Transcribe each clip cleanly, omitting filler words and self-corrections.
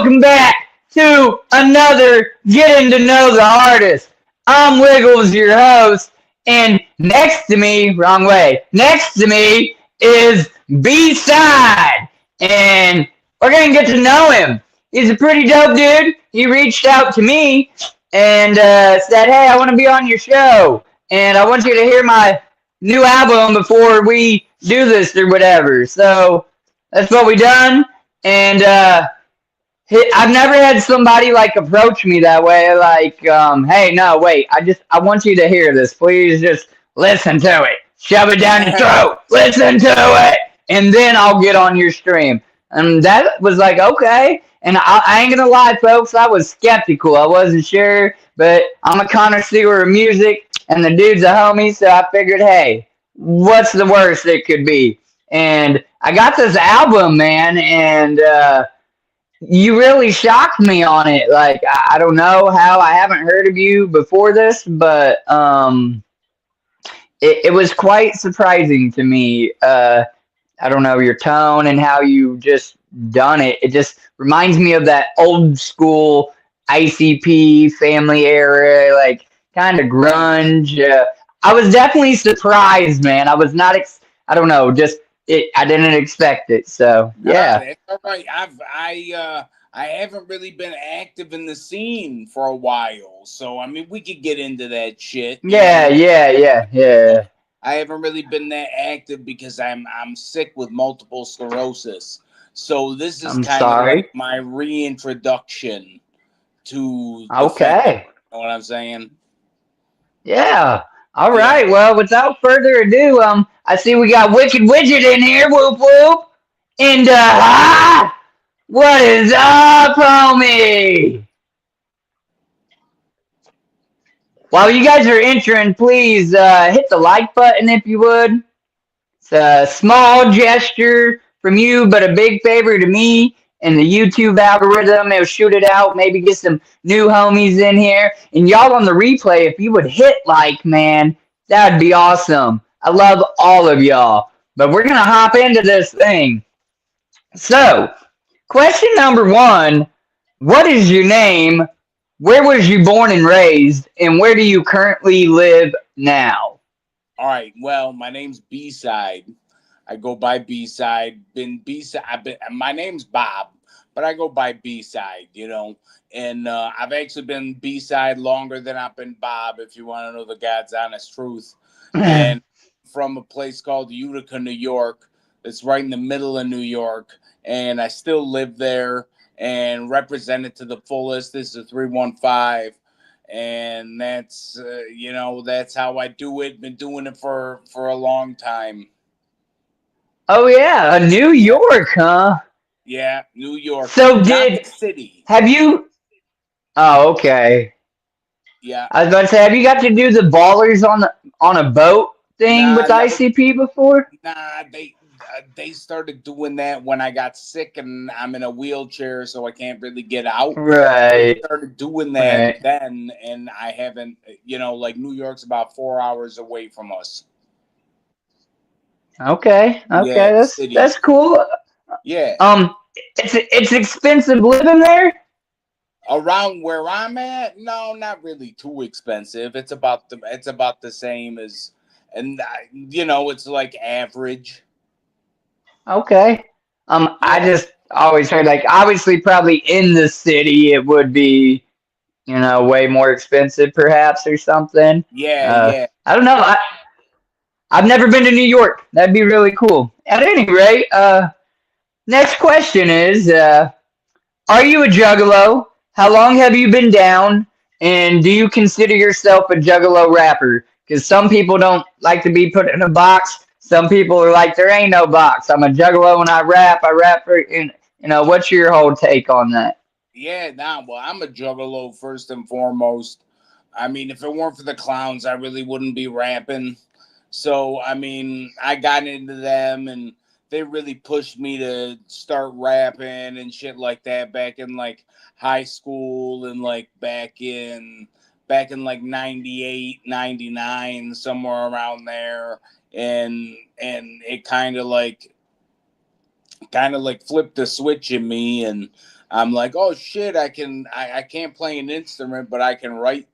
welcome back to another Getting to Know the Artist. I'm Wiggles, your host, and next to me, wrong way, next to me is B-cide, and we're gonna get to know him. He's a pretty dope dude. He reached out to me and said, "Hey, I want to be on your show, and I want you to hear my new album before we do this or whatever." So that's what we done, and I've never had somebody like approach me that way. Like, hey, no, wait, I want you to hear this. Please just listen to it. Shove it down your throat. Listen to it, and then I'll get on your stream. And that was like, okay. And I ain't gonna lie, folks, I was skeptical. I wasn't sure, but I'm a connoisseur of music, and the dude's a homie, so I figured, hey, what's the worst it could be? And I got this album, man, and you really shocked me on it. Like, I don't know how I haven't heard of you before this, but it was quite surprising to me. I don't know, your tone and how you just done it. It just reminds me of that old school ICP family era, like kind of grunge. I was definitely surprised, man. I was not. I don't know, just it. I didn't expect it. So Nah, yeah. that's all right. I haven't really been active in the scene for a while, so I mean we could get into that shit. You Yeah, know, yeah, yeah, yeah. I haven't really been that active because I'm sick with multiple sclerosis. So this is I'm kind of like sorry. my reintroduction to the fam. You Okay. know what I'm saying? Yeah. All Yeah. right. Well, without further ado, I see we got Wicked Widget in here. Whoop whoop. And what is up, homie? While you guys are entering, please hit the like button if you would. It's a small gesture from you, but a big favor to me and the YouTube algorithm. It'll shoot it out, maybe get some new homies in here. And y'all on the replay, if you would hit like, man, that'd be awesome. I love all of y'all. But we're going to hop into this thing. So, question number one, what is your name? Where was you born and raised? And where do you currently live now? All right. Well, my name's B-cide. I go by B-cide. Been B-cide. My name's Bob, but I go by B-cide. You know, and I've actually been B-cide longer than I've been Bob. If you want to know the God's honest truth, and from a place called Utica, New York. It's right in the middle of New York, and I still live there and represent it to the fullest. This is 315. And that's that's how I do it. Been doing it for a long time. Oh, yeah, New Yeah, York, huh? yeah, New York, So not the did city. have you? Oh, okay. Yeah, I was about to say, have you got to do the ballers on a boat thing nah, with never. ICP before? Nah, they started doing that when I got sick and I'm in a wheelchair, so I can't really get out. They Right, started doing that right. then, and I haven't. Like New York's about 4 hours away from us. Okay, Yeah, okay. the That's city. cool. Yeah, Um, it's expensive living there. around where I'm at, no, not really too expensive. It's about the same as, and it's like average. Okay. I Yeah, just always heard like obviously probably in the city it would be way more expensive perhaps or something. yeah, yeah. I don't know. I've never been to New York. That'd be really cool. At any rate, next question is, are you a juggalo? How long have you been down? And do you consider yourself a juggalo rapper? Because some people don't like to be put in a box. Some people are like, there ain't no box. I'm a juggalo when I rap. I rap for, what's your whole take on that? Yeah, nah, well, I'm a juggalo first and foremost. I mean, if it weren't for the clowns, I really wouldn't be rapping. So, I mean, I got into them and they really pushed me to start rapping and shit like that back in like high school and like back in like 98, 99, somewhere around there. And it kind of like kind of like flipped the switch in me, and I'm like, oh shit, I can't play an instrument, but I can write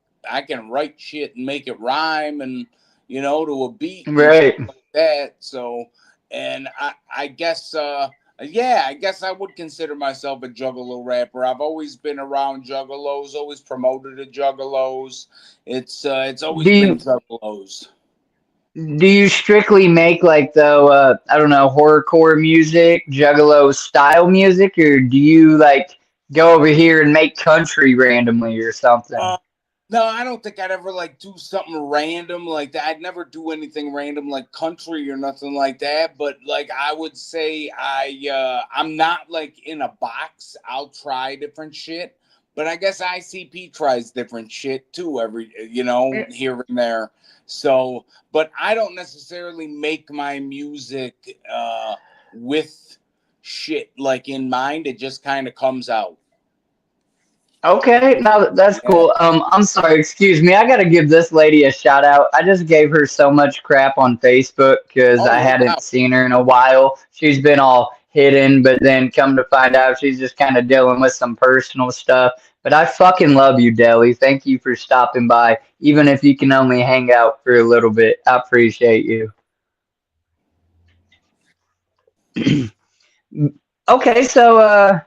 shit and make it rhyme, and to a beat and shit Right. like that. So, and I guess yeah, I guess I would consider myself a juggalo rapper. I've always been around juggalos, always promoted the juggalos. It's Do always been you juggalos. do you strictly make like I don't know, horrorcore music, juggalo style music, or do you like go over here and make country randomly or something? Uh, no, I don't think I'd ever like do something random like that. I'd never do anything random like country or nothing like that. But like I would say I'm not like in a box. I'll try different shit. But I guess ICP tries different shit too every here and there. So but I don't necessarily make my music with shit like in mind. It just kind of comes out. Okay, now that's Yeah. cool. I'm sorry, excuse me. I gotta give this lady a shout out. I just gave her so much crap on Facebook because Oh I hadn't wow. seen her in a while. She's been all hidden, but then come to find out she's just kind of dealing with some personal stuff. But I fucking love you, Deli. Thank you for stopping by, even if you can only hang out for a little bit. I appreciate you. Okay, so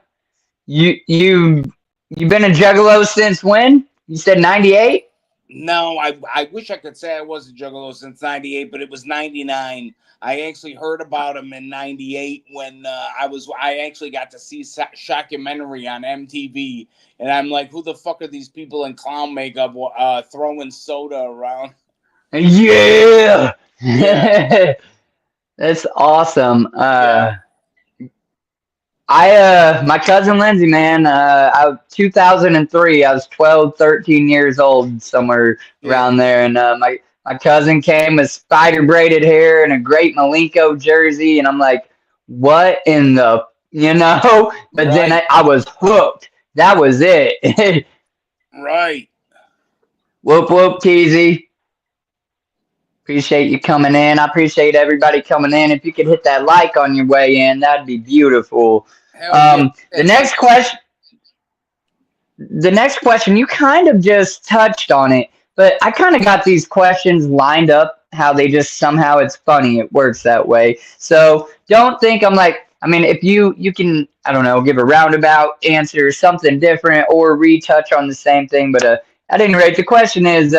you you been a juggalo since when? You said 98? No, I wish I could say I was a Juggalo since '98, but it was '99. I actually heard about him in '98 when I actually got to see Shockumentary on MTV, and I'm like, who the fuck are these people in clown makeup throwing soda around? Yeah. Yeah, That's awesome. yeah, My cousin Lindsay, man, 2003, I was 12, 13 years old, somewhere shit, around there. And my cousin came with spider braided hair and a great Malenko jersey. And I'm like, what in the. But then right, I was hooked. That was it. right. Whoop, whoop, Teasy. Appreciate you coming in. I appreciate everybody coming in. If you could hit that like on your way in, that'd be beautiful. Hell yeah, The that like. next question, you kind of just touched on it, but I kind of got these questions lined up how they just somehow it's funny. It works that way. So don't think I'm like, I mean, if you can, I don't know, give a roundabout answer, something different, or retouch on the same thing. But at any rate, the question is,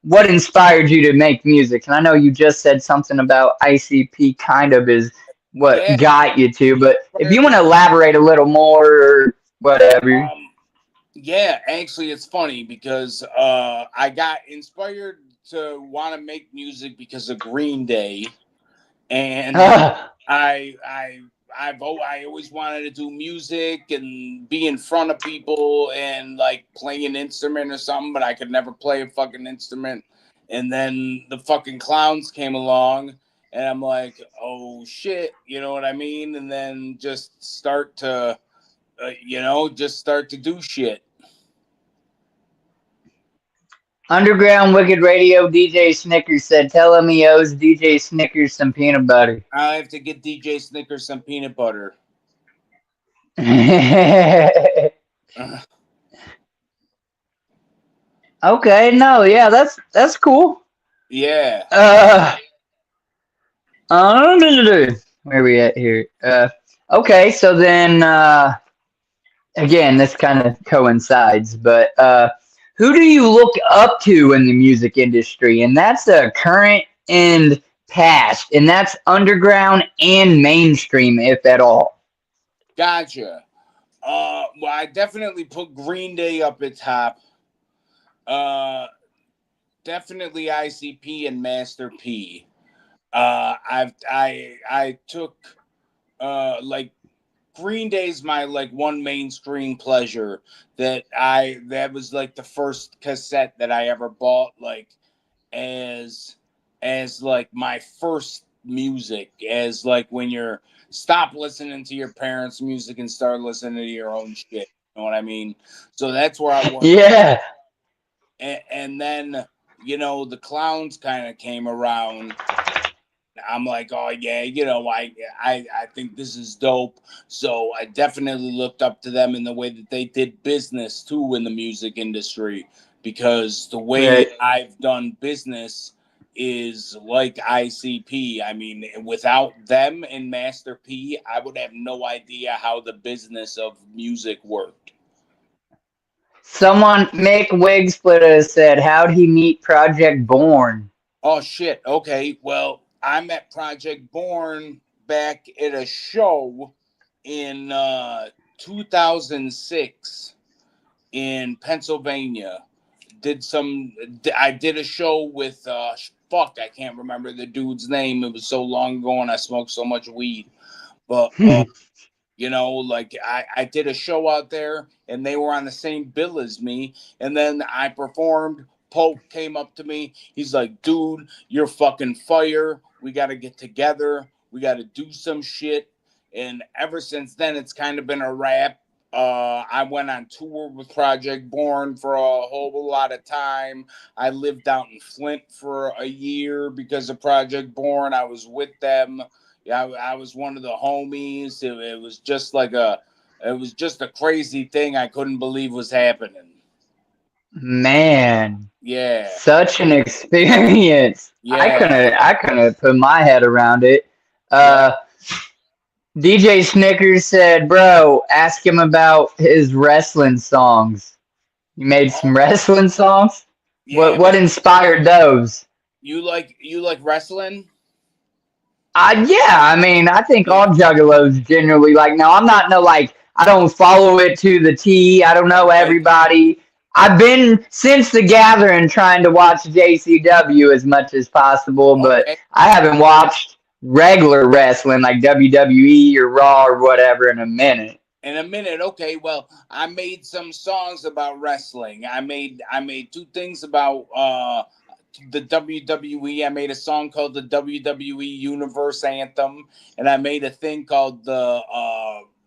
what inspired you to make music? And I know you just said something about ICP kind of is what Yeah, got you to, but if you inspired want to elaborate a little more or whatever. um yeah, actually it's funny because I got inspired to want to make music because of Green Day, and I I I always wanted to do music and be in front of people and like play an instrument or something, but I could never play a fucking instrument. And then the fucking clowns came along, and I'm like, oh shit, you know what I mean? And then just start to do shit. Underground Wicked Radio DJ Snickers said, tell him he owes DJ Snickers some peanut butter. I have to get DJ Snickers some peanut butter. Okay, no, yeah, that's cool. Yeah. Uh, where are we at here? Okay, so then again, this kind of coincides, but who do you look up to in the music industry? And that's current and past, and that's underground and mainstream, if at all. Gotcha. Well, I definitely put Green Day up at top. Uh, Definitely ICP and Master P. I took like Green Day's my like one mainstream pleasure that was like the first cassette that I ever bought like as like my first music, as like when you're stop listening to your parents' music and start listening to your own shit. You know what I mean? So that's where I was. Yeah. And then the clowns kind of came around. I'm like, oh yeah, I think this is dope. So I definitely looked up to them in the way that they did business too in the music industry, because the way Right. I've done business is like ICP. I mean, without them and Master P, I would have no idea how the business of music worked. Someone, Mick Wigsplitter said, how'd he meet Project Born? Oh shit. Okay. Well, I met Project Born back at a show in 2006 in Pennsylvania. I did a show with fuck, I can't remember the dude's name. It was so long ago and I smoked so much weed. But like I did a show out there and they were on the same bill as me. And then I performed. Pope came up to me. He's like, dude, you're fucking fire. We got to get together. We got to do some shit. And ever since then, it's kind of been a wrap. I went on tour with Project Born for a whole lot of time. I lived out in Flint for a year because of Project Born. I was with them. Yeah, I was one of the homies. It was just it was just a crazy thing I couldn't believe was happening. Man, Yeah, such an experience. yeah, I couldn't put my head around it. yeah. Uh, DJ Snickers said, "Bro, ask him about his wrestling songs. You made some Oh, wrestling songs. yeah, What man. inspired those?" You like wrestling? Yeah, I mean, I think all Yeah. juggalos generally like. Now, I'm not no like. I don't follow it to the T. I don't know Right. everybody. I've been since the gathering trying to watch JCW as much as possible, but Okay. I haven't watched regular wrestling like WWE or Raw or whatever in a minute. In a minute. Okay. Well, I made some songs about wrestling. I made two things about the WWE. I made a song called the WWE Universe Anthem, and I made a thing called the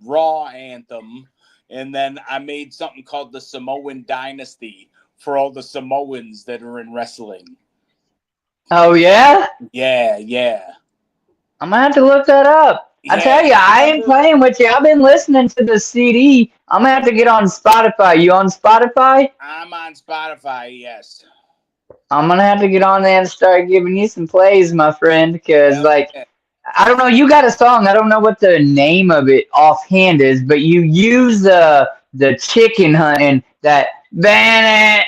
Raw Anthem, and then I made something called the Samoan Dynasty for all the Samoans that are in wrestling. Oh yeah, Yeah, yeah, I'm gonna have to look that up. I tell yeah. you, If you I ain't ever, playing with you. I've been listening to the CD. I'm gonna have to get on Spotify. You on Spotify? I'm on Spotify. Yes. I'm gonna have to get on there and start giving you some plays, my friend, because Hell like yeah. I don't know, you got a song. I don't know what the name of it offhand is, but you use the chicken hunting that ban it,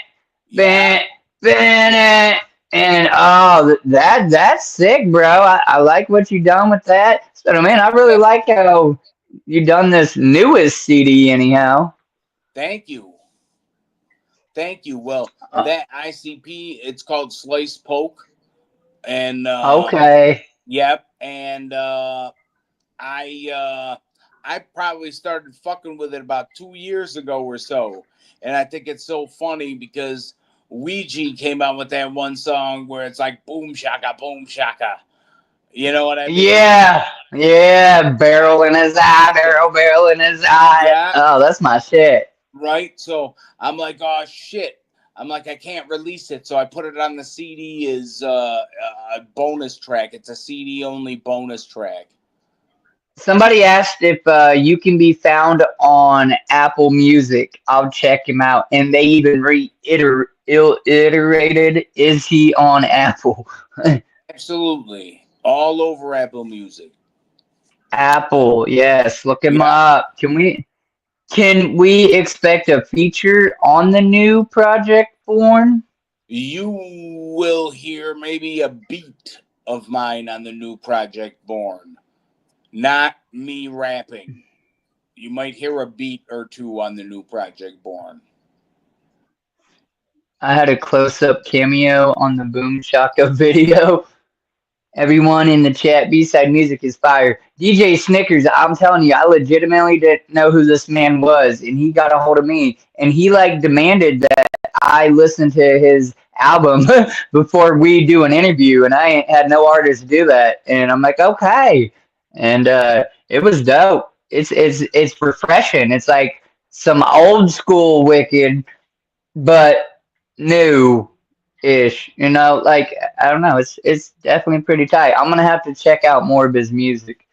Yeah. ban it, and oh, that's sick, bro. I like what you done with that. So man, I really Yeah. like how you done this newest CD, anyhow. Thank you. Thank you. Well, Uh, that ICP, it's called Slice Poke. And okay. yep. And I I probably started fucking with it about 2 years ago or so. And I think it's so funny because Ouija came out with that one song where it's like boom shaka, boom shaka. You know what I mean? Yeah, yeah, barrel in his eye, barrel in his eye. Yeah. Oh, that's my shit. Right. So I'm like, oh shit. I'm like, I can't release it. So I put it on the CD as a bonus track. It's a CD only bonus track. Somebody asked if you can be found on Apple Music. I'll check him out. And they even reiterated, is he on Apple? Absolutely. All over Apple Music. Apple, yes. Look him Yeah. up. Can we expect a feature on the new Project Born? You will hear maybe a beat of mine on the new Project Born. Not me rapping. You might hear a beat or two on the new Project Born. I had a close-up cameo on the Boom Shaka video. Everyone in the chat, B-side music is fire. DJ Snickers, I'm telling you, I legitimately didn't know who this man was, and he got a hold of me, and he like demanded that I listen to his album before we do an interview, and I ain't had no artist do that, and I'm like, okay, and it was dope. It's refreshing. It's like some old school Wicked, but new. ish. You know, like I don't know, it's definitely pretty tight. I'm gonna have to check out more of his music.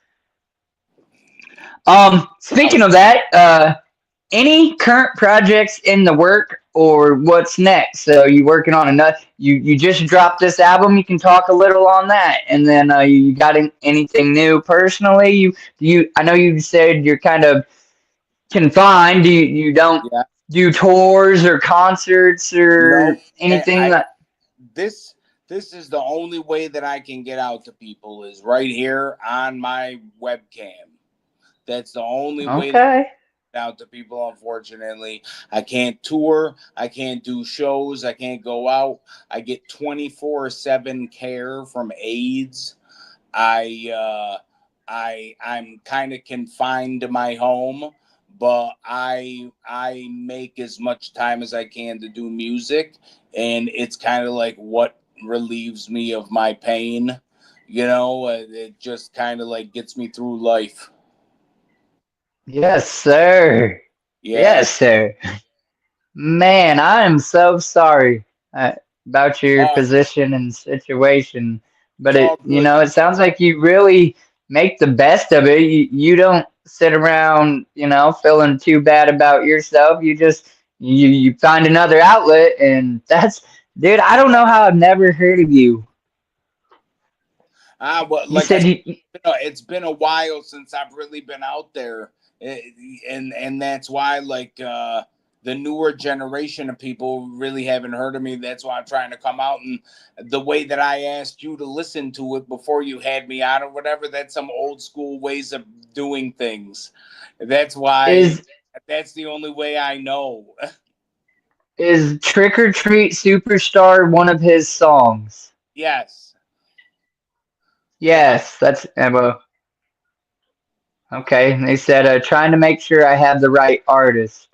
Speaking Out. of that, any current projects in the work or what's next? So you working on another? You just dropped this album. You can talk a little on that, and then you got anything new personally? You I know you said you're kind of confined. You don't Yeah. do tours or concerts or Nope. anything I that? this this is the only way that I can get out to people is right here on my webcam. That's the only way that Okay. I get out to people. Unfortunately, I can't tour. I can't do shows. I can't go out. I get 24/7 care from AIDS. I I'm kind of confined to my home, but I make as much time as I can to do music, and it's kind of like what relieves me of my pain. You know, it just kind of like gets me through life. Yes, sir. Yeah, Yes, sir. Man, I am so sorry about your uh, position and situation, it's but all good. it sounds like you really make the best of it. You don't sit around, feeling too bad about yourself. You just you find another outlet, and that's, dude. I don't know how I've never heard of you. Well, You like I said said, you, it's been a while since I've really been out there. Eh, and that's why the newer generation of people really haven't heard of me. That's why I'm trying to come out, and the way that I asked you to listen to it before you had me out or whatever, that's some old school ways of doing things. That's why is that's the only way I know. is Trick or Treat Superstar one of his songs? Yes. Yeah, Yes, that's Emma. Okay, they said trying to make sure I have the right artist.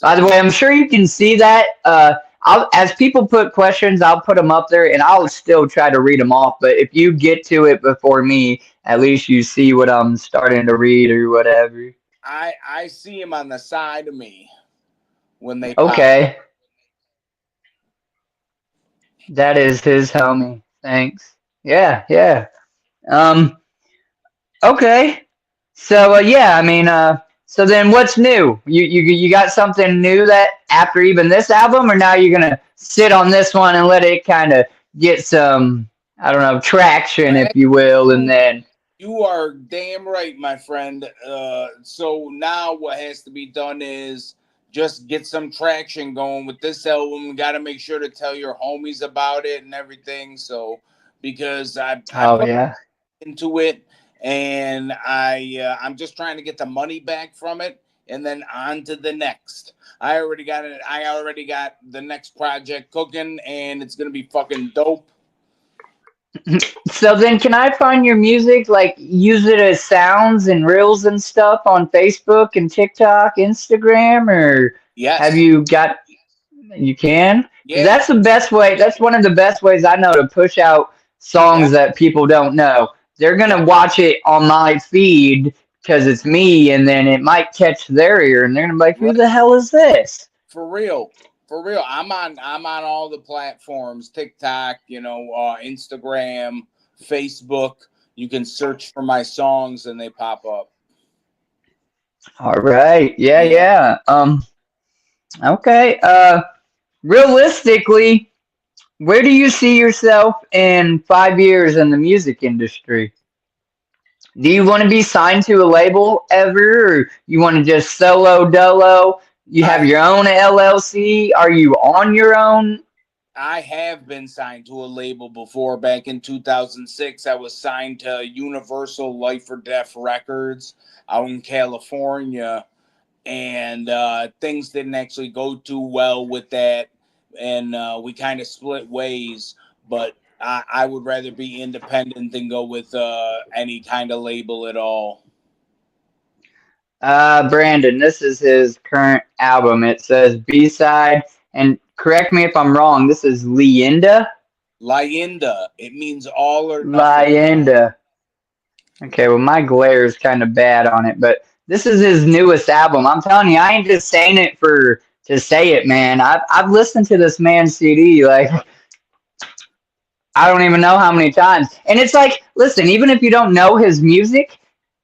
By the absolutely. way, I'm sure you can see that. As people put questions, I'll put them up there, and I'll still try to read them off. But if you get to it before me, at least you see what I'm starting to read or whatever. I see him on the side of me when they pop. Okay, that is his homie. Thanks. Yeah, yeah. Um. Okay. So yeah, I mean, so then what's new? You got something new that after even this album, or now you're gonna sit on this one and let it kind of get some, I don't know, traction, if you will, and You then you are damn right, my friend. So now what has to be done is just get some traction going with this album. Got to make sure to tell your homies about it and everything. So because I oh put yeah, into it, and I'm just trying to get the money back from it, and then on to the next. I already got it. I already got the next project cooking, and it's gonna be fucking dope. so then can I find your music, like use it as sounds and reels and stuff on Facebook and TikTok, Instagram, or have Yes. you got? You can, because Yeah. that's the best way. That's one of the best ways I know to push out Yeah. songs that people don't know. They're Yeah. gonna watch it on my feed because it's me, and then it might catch their ear, and they're gonna be like, "Who Right. the hell is this?" For real. For real. I'm on all the platforms, TikTok, Instagram, Facebook. You can search for my songs and they pop up. All right, yeah, Yeah. yeah. Okay. Realistically, where do you see yourself in 5 years in the music industry? Do you want to be signed to a label ever, or you want to just solo dolo? You have I your own LLC? Are you on your own? I have been signed to a label before. Back in 2006, I was signed to Universal Life or Death Records out in California, and things didn't actually go too well with that, and we kind of split ways. But I would rather be independent than go with any kind of label at all. Brandon, this is his current album. It says B-side, and correct me if I'm wrong. This is Leyenda. Lyinda, it means all or nothing. Leyenda. Okay, well my glare is kind of bad on it, but this is his newest album. I'm telling you, I ain't just saying it for to say it, man. I've listened to this man's CD like I don't even know how many times. And it's like, listen, even if you don't know his music,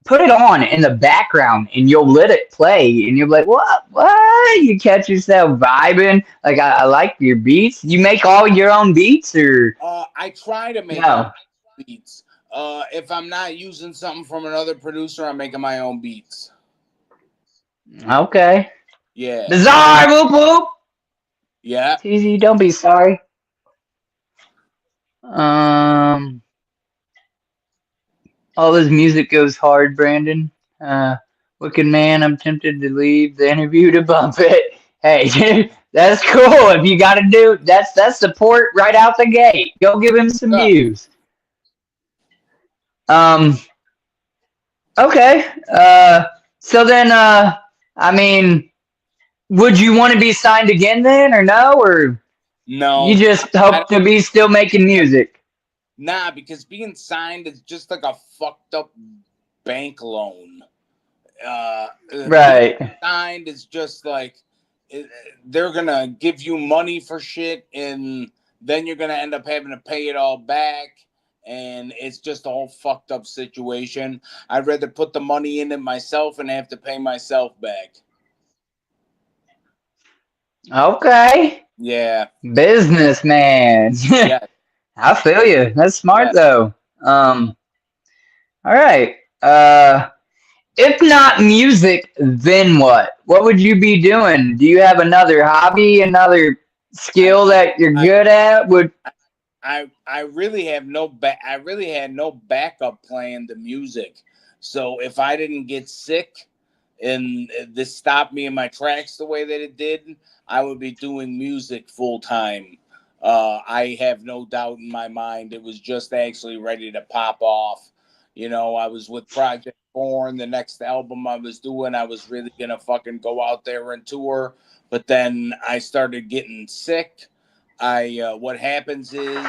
put it on in the background and you'll let it play and you'll be like, what? What? You catch yourself vibing. Like, I like your beats. You make all your own beats or I try to make all no? beats. If I'm not using something from another producer, I'm making my own beats. Okay. Yeah. Bizarre, whoop whoop. Yeah. TZ, don't be sorry. Um, all his music goes hard, Brandon. Wicked man, I'm tempted to leave the interview to bump it. Hey, that's cool. If you got to do that's support right out the gate. Go give him some Up. views. Um, okay. So then, I mean, would you want to be signed again then, or no, or you No. just I hope don't to be still making music? Nah, because being signed is just like a fucked up bank loan. Being Right. signed is just like it, they're gonna give you money for shit, and then you're gonna end up having to pay it all back, and it's just a whole fucked up situation. I'd rather put the money in it myself and have to pay myself back. Okay. Yeah, Businessman. yeah, I feel you. That's smart yeah. though. All right. If not music, then what? What would you be doing? Do you have another hobby, another I skill don't. that you're I good at? Would I really have no I really had no backup plan to music. So if I didn't get sick and this stopped me in my tracks the way that it did, I would be doing music full time. I have no doubt in my mind it was just actually ready to pop off. You know, I was with Project Born, the next album I was doing, I was really gonna fucking go out there and tour, but then I started getting sick. I What happens is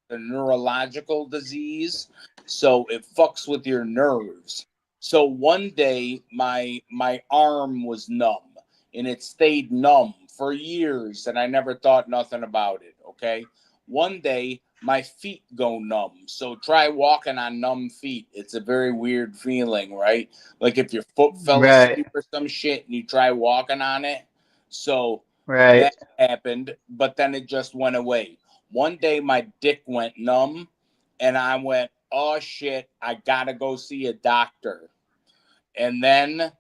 a neurological disease, so it fucks with your nerves. So one day my arm was numb, and it stayed numb for years, and I never thought nothing about it. Okay, one day my feet go numb. So try walking on numb feet. It's a very weird feeling, right? Like if your foot fell right, asleep or some shit and you try walking on it. So right. that happened, but then it just went away. One day my dick went numb, and I went, oh shit, I gotta go see a doctor. And then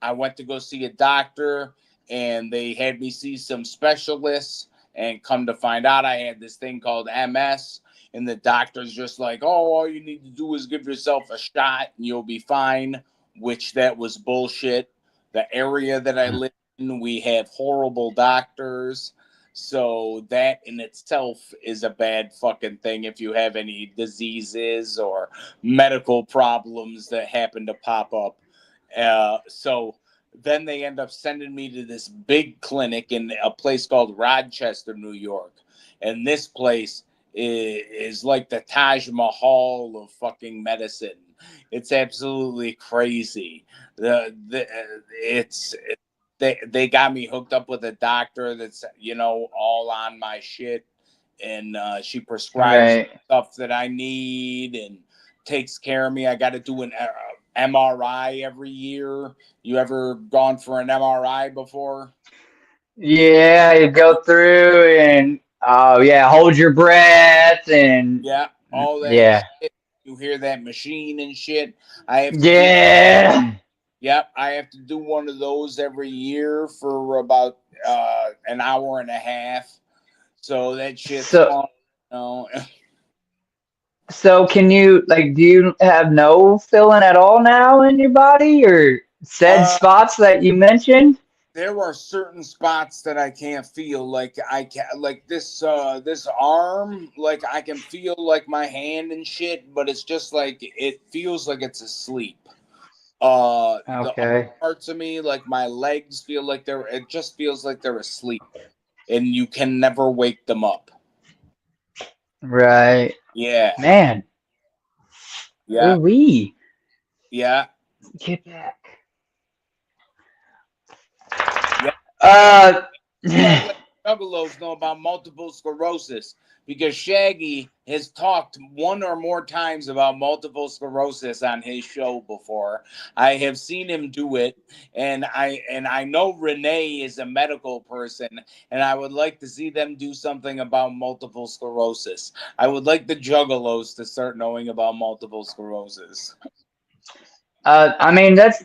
I went to go see a doctor, and they had me see some specialists, and come to find out I had this thing called MS. And the doctor's just like, oh, all you need to do is give yourself a shot and you'll be fine, which that was bullshit. The area that I live in, we have horrible doctors. So that in itself is a bad fucking thing if you have any diseases or medical problems that happen to pop up. So then they end up sending me to this big clinic in a place called Rochester, New York. And this place is like the Taj Mahal of fucking medicine. It's absolutely crazy. It's they got me hooked up with a doctor that's all on my shit, and she prescribes Right. stuff that I need and takes care of me. I got to do an MRI every year. You ever gone for an MRI before? Yeah, you go through and oh yeah, hold your breath and Yeah, all that yeah. shit. You hear that machine and shit. I have to do. Yeah. Yep, I have to do one of those every year for about an hour and a half. So that shit's So fun. You know? so can you like do you have no feeling at all now in your body or said uh, spots that you mentioned? there are certain spots that I can't feel. Like I can, like this arm. Like I can feel like my hand and shit, but it's just like it feels like it's asleep. The Okay. parts of me, like my legs, feel like they're. It just feels like they're asleep, and you can never wake them up. Right. Yeah, Man. yeah, Ooh wee. yeah, Get back. yeah. Uh You have like Juggalos know about multiple sclerosis because Shaggy has talked one or more times about multiple sclerosis on his show before. I have seen him do it, and I know Renee is a medical person, and I would like to see them do something about multiple sclerosis. I would like the Juggalos to start knowing about multiple sclerosis. I mean, that's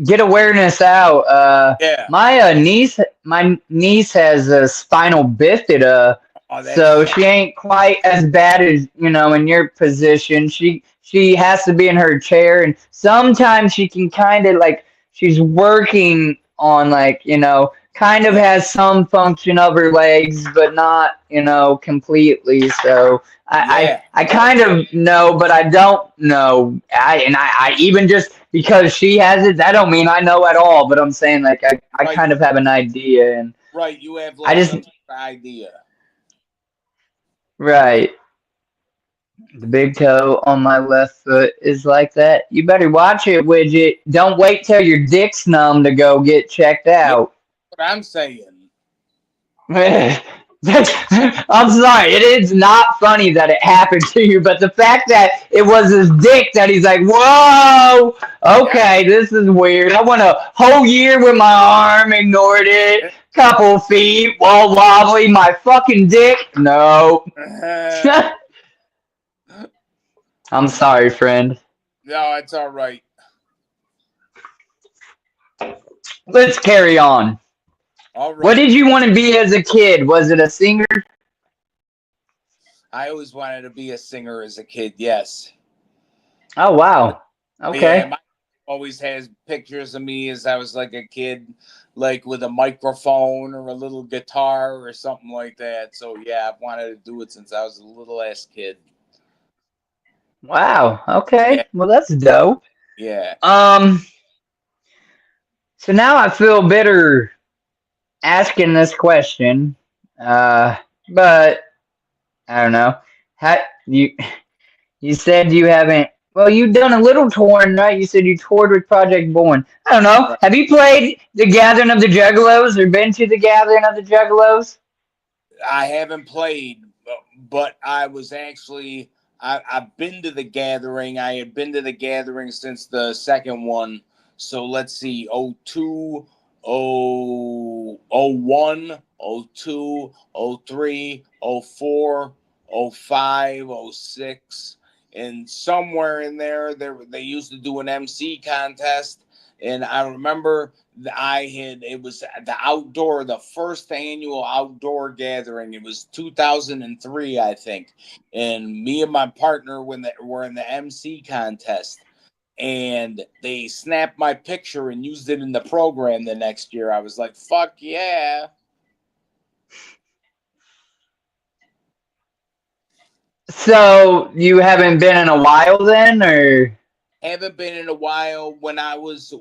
get awareness out. Yeah. My niece has a spinal bifida, Oh, that's so she ain't quite as bad as in your position. She has to be in her chair, and sometimes she can kind of like she's working on like kind of yeah. has some function of her legs, but not completely. So Yeah. I kind of know, but I don't know. I even just because she has it, that don't mean I know at all. But I'm saying like I Right. kind of have an idea, and Right. You have I like just some sort of idea. right. The big toe on my left foot is like that. You better watch it, Widget. Don't wait till your dick's numb to go get checked Yeah. out. What I'm saying. I'm sorry. It is not funny that it happened to you, but the fact that it was his dick that he's like, whoa, Yeah. okay, this is weird. I went a whole year with my arm, ignored it. Couple feet, all wobbly. My fucking dick? No. I'm sorry, friend. No, it's all right. Let's carry on. All What right. did you want to be as a kid? Was it a singer? I always wanted to be a singer as a kid. Yes. Oh, wow. Yeah. Okay. My always has pictures of me as I was like a kid, like with a microphone or a little guitar or something like that. So yeah, I've wanted to do it since I was a little ass kid. Wow. Yeah. Okay. Well, that's dope. Yeah. Um, so now I feel bitter asking this question. Uh, but I don't know. How you said you haven't well, you've done a little touring, right? You said you toured with Project Born. I don't know. Right. Have you played the Gathering of the Juggalos or been to the Gathering of the Juggalos? I haven't played, but I was actually I've been to the gathering. I had been to the gathering since the second one. So let's see, oh 02, oh oh 01, oh 02, oh 03, oh 04, oh 05, oh 06, and somewhere in there, they used to do an MC contest, and I remember I had it was the first annual outdoor gathering. It was 2003, I think, and me and my partner when they were in the MC contest, and they snapped my picture and used it in the program the next year. I was like, "Fuck yeah!" So you haven't been in a while then, or Haven't been in a while. When I was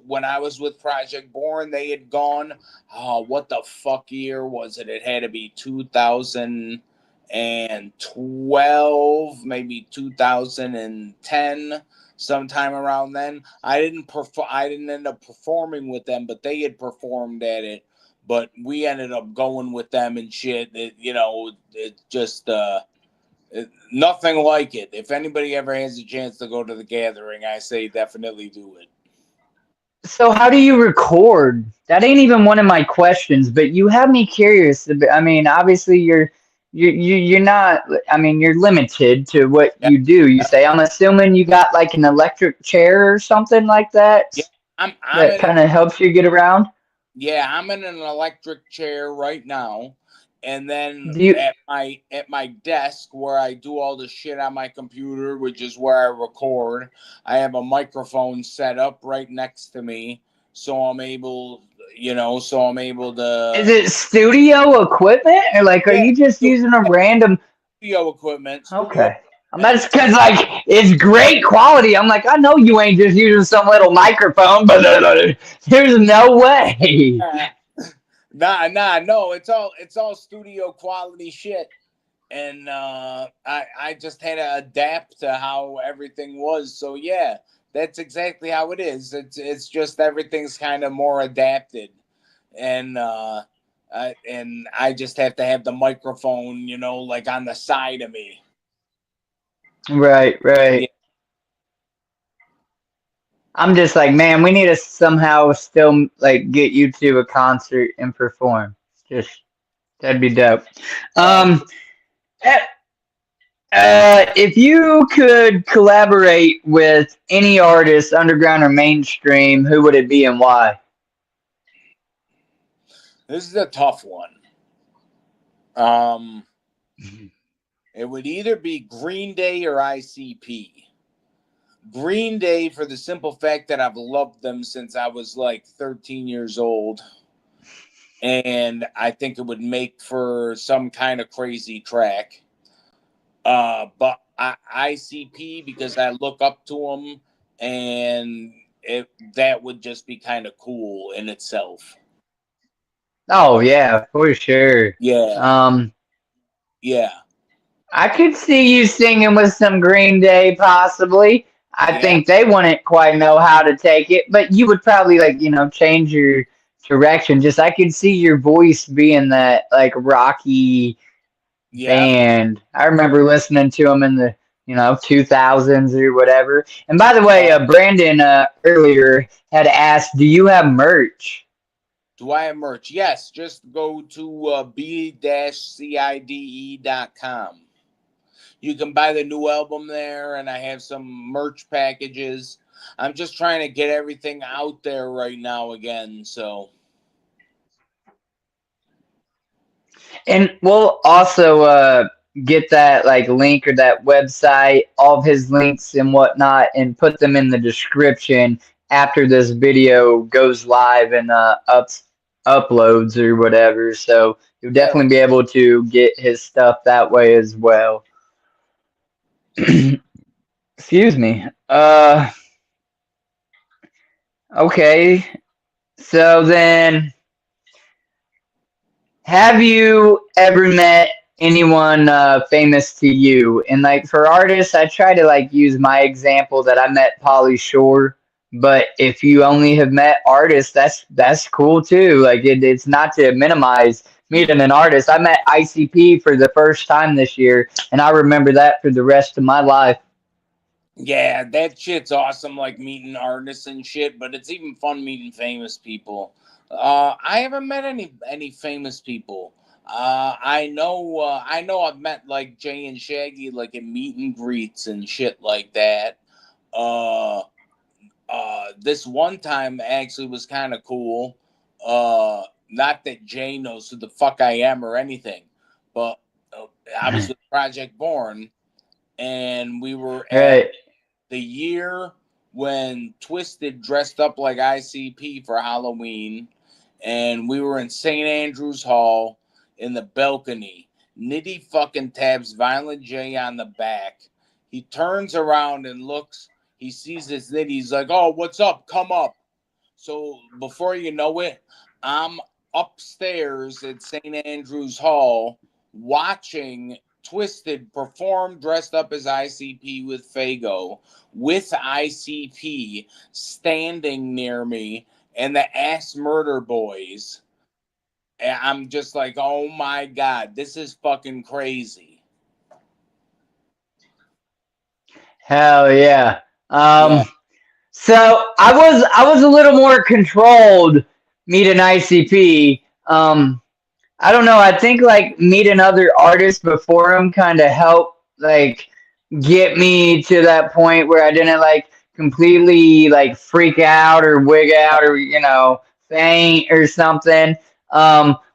with Project Born, they had gone. Oh, what the fuck year was it? It had to be 2012, maybe 2010, sometime around then. I didn't end up performing with them, but they had performed at it. But we ended up going with them and shit. It just nothing like it. If anybody ever has a chance to go to the gathering, I say definitely do it. so how do you record? That ain't even one of my questions, but you have me curious. I mean, obviously you're not. I mean, you're limited to what Yeah, you do. You say. I'm assuming you got like an electric chair or something like that yeah. I'm that in an kind of helps you get around. Yeah, I'm in an electric chair right now. And then Do you? at my desk where I do all the shit on my computer, which is where I record, I have a microphone set up right next to me, so I'm able Is to. it studio equipment or like are Yeah, you just using a random? studio equipment, studio Okay. equipment. That's because like it's great quality. I'm like, I know you ain't just using some little microphone, but there's no way. Nah, no, it's all studio quality shit. And I just had to adapt to how everything was. So yeah, that's exactly how it is. It's just everything's kind of more adapted, and and I just have to have the microphone, like on the side of me. Right, Yeah, right. I'm just like, man, we need to somehow still like get you to a concert and perform. Just that'd be dope. uh, Um, eh, if you could collaborate with any artist, underground or mainstream, who would it be and why? this is a tough one. Um, it would either be Green Day or ICP. Green Day for the simple fact that I've loved them since I was like 13 years old. And I think it would make for some kind of crazy track. But ICP because I look up to them, and that would just be kind of cool in itself. Oh yeah, for sure. Yeah, Um, yeah, I could see you singing with some Green Day, possibly. I yeah, think they wouldn't quite know how to take it, but you would probably like, change your direction. Just I could see your voice being that like rocky yeah, band. I remember listening to them in the 2000s or whatever. And by the way, yeah. Brandon earlier had asked, "Do you have merch?" Do I have merch? Yes, just go to B-cide.com. You can buy the new album there, and I have some merch packages. I'm just trying to get everything out there right now again. So And we'll also get that like link or that website, all of his links and whatnot, and put them in the description after this video goes live and uploads or whatever. So you'll yeah, definitely be able to get his stuff that way as well. Excuse me. Okay. So then, have you ever met anyone famous to you? And like for artists, I try to like use my example that I met Polly Shore. But if you only have met artists, that's cool too. Like it's not to minimize meeting an artist. I met ICP for the first time this year, and I remember that for the rest of my life. yeah, that shit's awesome. Like meeting artists and shit, but it's even fun meeting famous people. I haven't met any famous people. I know I've met like Jay and Shaggy like at meet and greets and shit like that. Uh, this one time actually was kind of cool. Not that Jay knows who the fuck I am or anything, but I was with Project Born, and we were at Right. the year when Twisted dressed up like ICP for Halloween, and we were in St. Andrew's Hall in the balcony. Nitty fucking taps Violent J on the back. He turns around and looks. He sees this Nitty. He's like, "Oh, what's up? Come up." So before you know it, I'm upstairs at St. Andrew's Hall watching Twisted perform dressed up as ICP with Fago, with ICP standing near me and the Ass Murder Boys. And I'm just like, oh my God, this is fucking crazy. Hell yeah. Yeah, So I was a little more controlled meeting ICP. I don't know. I think like meeting other artists before him kind of helped like get me to that point where I didn't like completely like freak out or wig out or faint or something.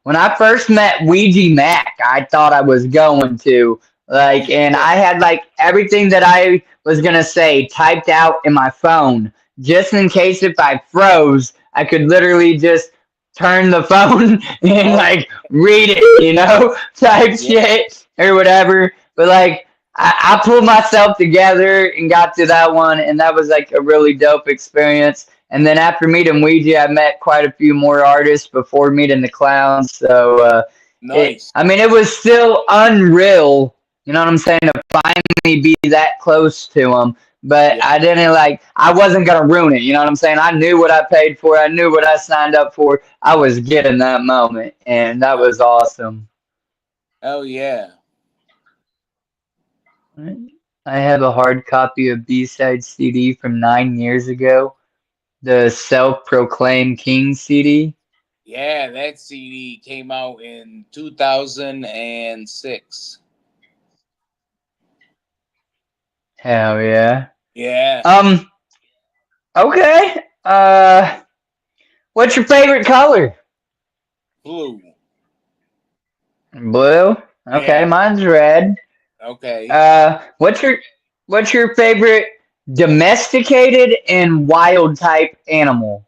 When I first met Ouija Mac, I thought I was going to no and shit. I had like everything that I was gonna say typed out in my phone just in case if I froze, I could literally just turn the phone and Oh, like read it, type yeah, shit or whatever. But like I pulled myself together and got to that one, and that was like a really dope experience. And then after meeting Ouija, I met quite a few more artists before meeting the clowns. So nice. I mean, it was still unreal. You know what I'm saying? To finally be that close to them, but Yeah. I didn't like. I wasn't gonna ruin it. You know what I'm saying? I knew what I paid for. I knew what I signed up for. I was getting that moment, and that was awesome. Oh yeah. I have a hard copy of B-Side CD from 9 years ago, the self-proclaimed King CD. Yeah, that CD came out in 2006. Hell yeah. Yeah. Um. Okay. What's your favorite color? Blue. Blue. Okay, Yeah. mine's red. Okay. What's your favorite domesticated and wild type animal?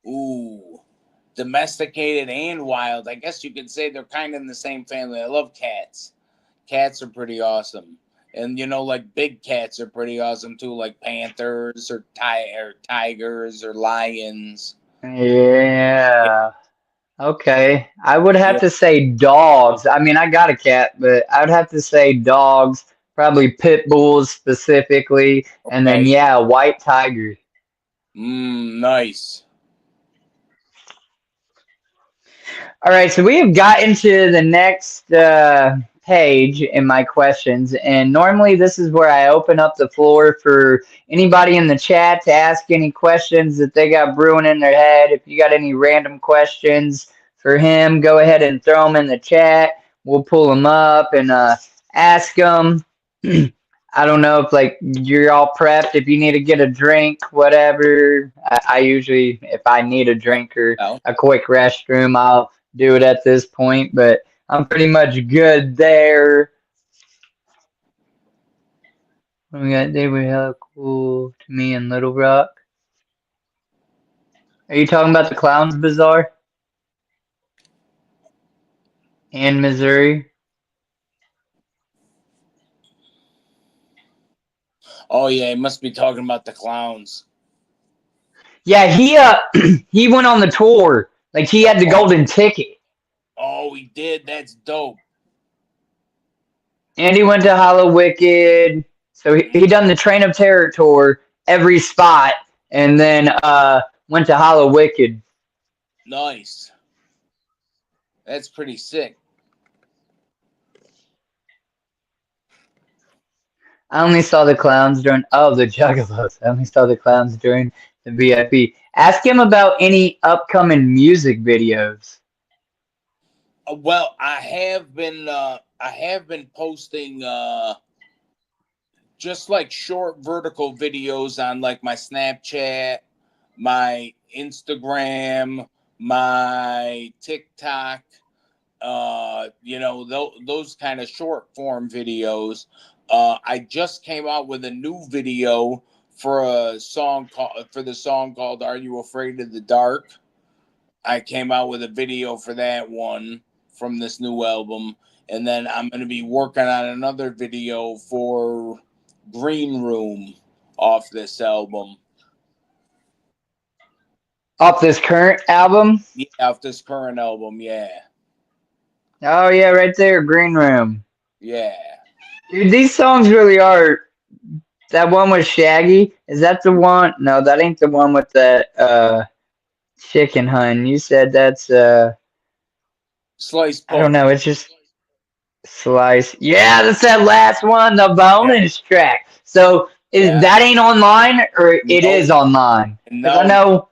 Ooh. Domesticated and wild. I guess you could say they're kind of in the same family. I love cats. Cats are pretty awesome. And like big cats are pretty awesome too, like panthers or tigers or lions. Yeah. Yeah. Okay. I would have Yeah. to say dogs. I mean, I got a cat, but I would have to say dogs, probably pit bulls specifically, and then Okay. yeah, white tigers. Nice. All right, so we have gotten to the next page in my questions, and normally this is where I open up the floor for anybody in the chat to ask any questions that they got brewing in their head. If you got any random questions for him, go ahead and throw them in the chat. We'll pull them up and ask them. I don't know if like you're all prepped. If you need to get a drink, whatever. I usually, if I need a drink or Well, a quick restroom, I'll do it at this point, but I'm pretty much good there. We got they were hella cool to me in Little Rock. Are you talking about the Clowns Bazaar in Missouri? oh yeah, he must be talking about the clowns. Yeah, he he went on the tour. Like he had the Oh, golden ticket. oh, he did. That's dope. And he went to Hollow Wicked. So he done the Train of Terror tour every spot and then went to Hollow Wicked. Nice. That's pretty sick. I only saw the clowns during the Juggalos. I only saw the clowns during the VIP. Ask him about any upcoming music videos. Well, I have been posting just like short vertical videos on like my Snapchat, my Instagram, my TikTok, those kind of short form videos. I just came out with a new video for the song called "Are You Afraid of the Dark." I came out with a video for that one from this new album, and then I'm going to be working on another video for Green Room off this album. Off this current album? Yeah, off this current album, yeah. Oh yeah, right there, Green Room. Yeah. Dude, these songs really are. That one with Shaggy, is that the one? No, that ain't the one with that chicken hun. You said that's Slice I don't Poke. know, it's just Slice. Yeah, that's that last one, the Yeah. bonus track. So is Yeah. that ain't online or it No. is online? Because I No, know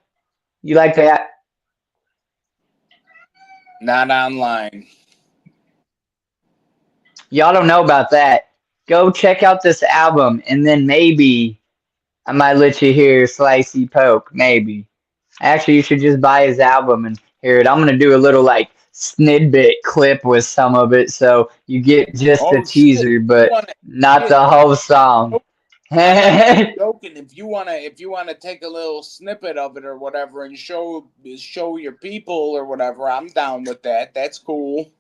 you like that. not online. Y'all don't know about that. Go check out this album and then maybe I might let you hear Slicey Poke. Maybe. Actually, you should just buy his album and hear it. I'm gonna do a little like snidbit clip with some of it, so you get just a Oh shit. teaser, You but want to not shit. the whole song. I'm not even joking. If you wanna take a little snippet of it or whatever and show your people or whatever, I'm down with that. That's cool.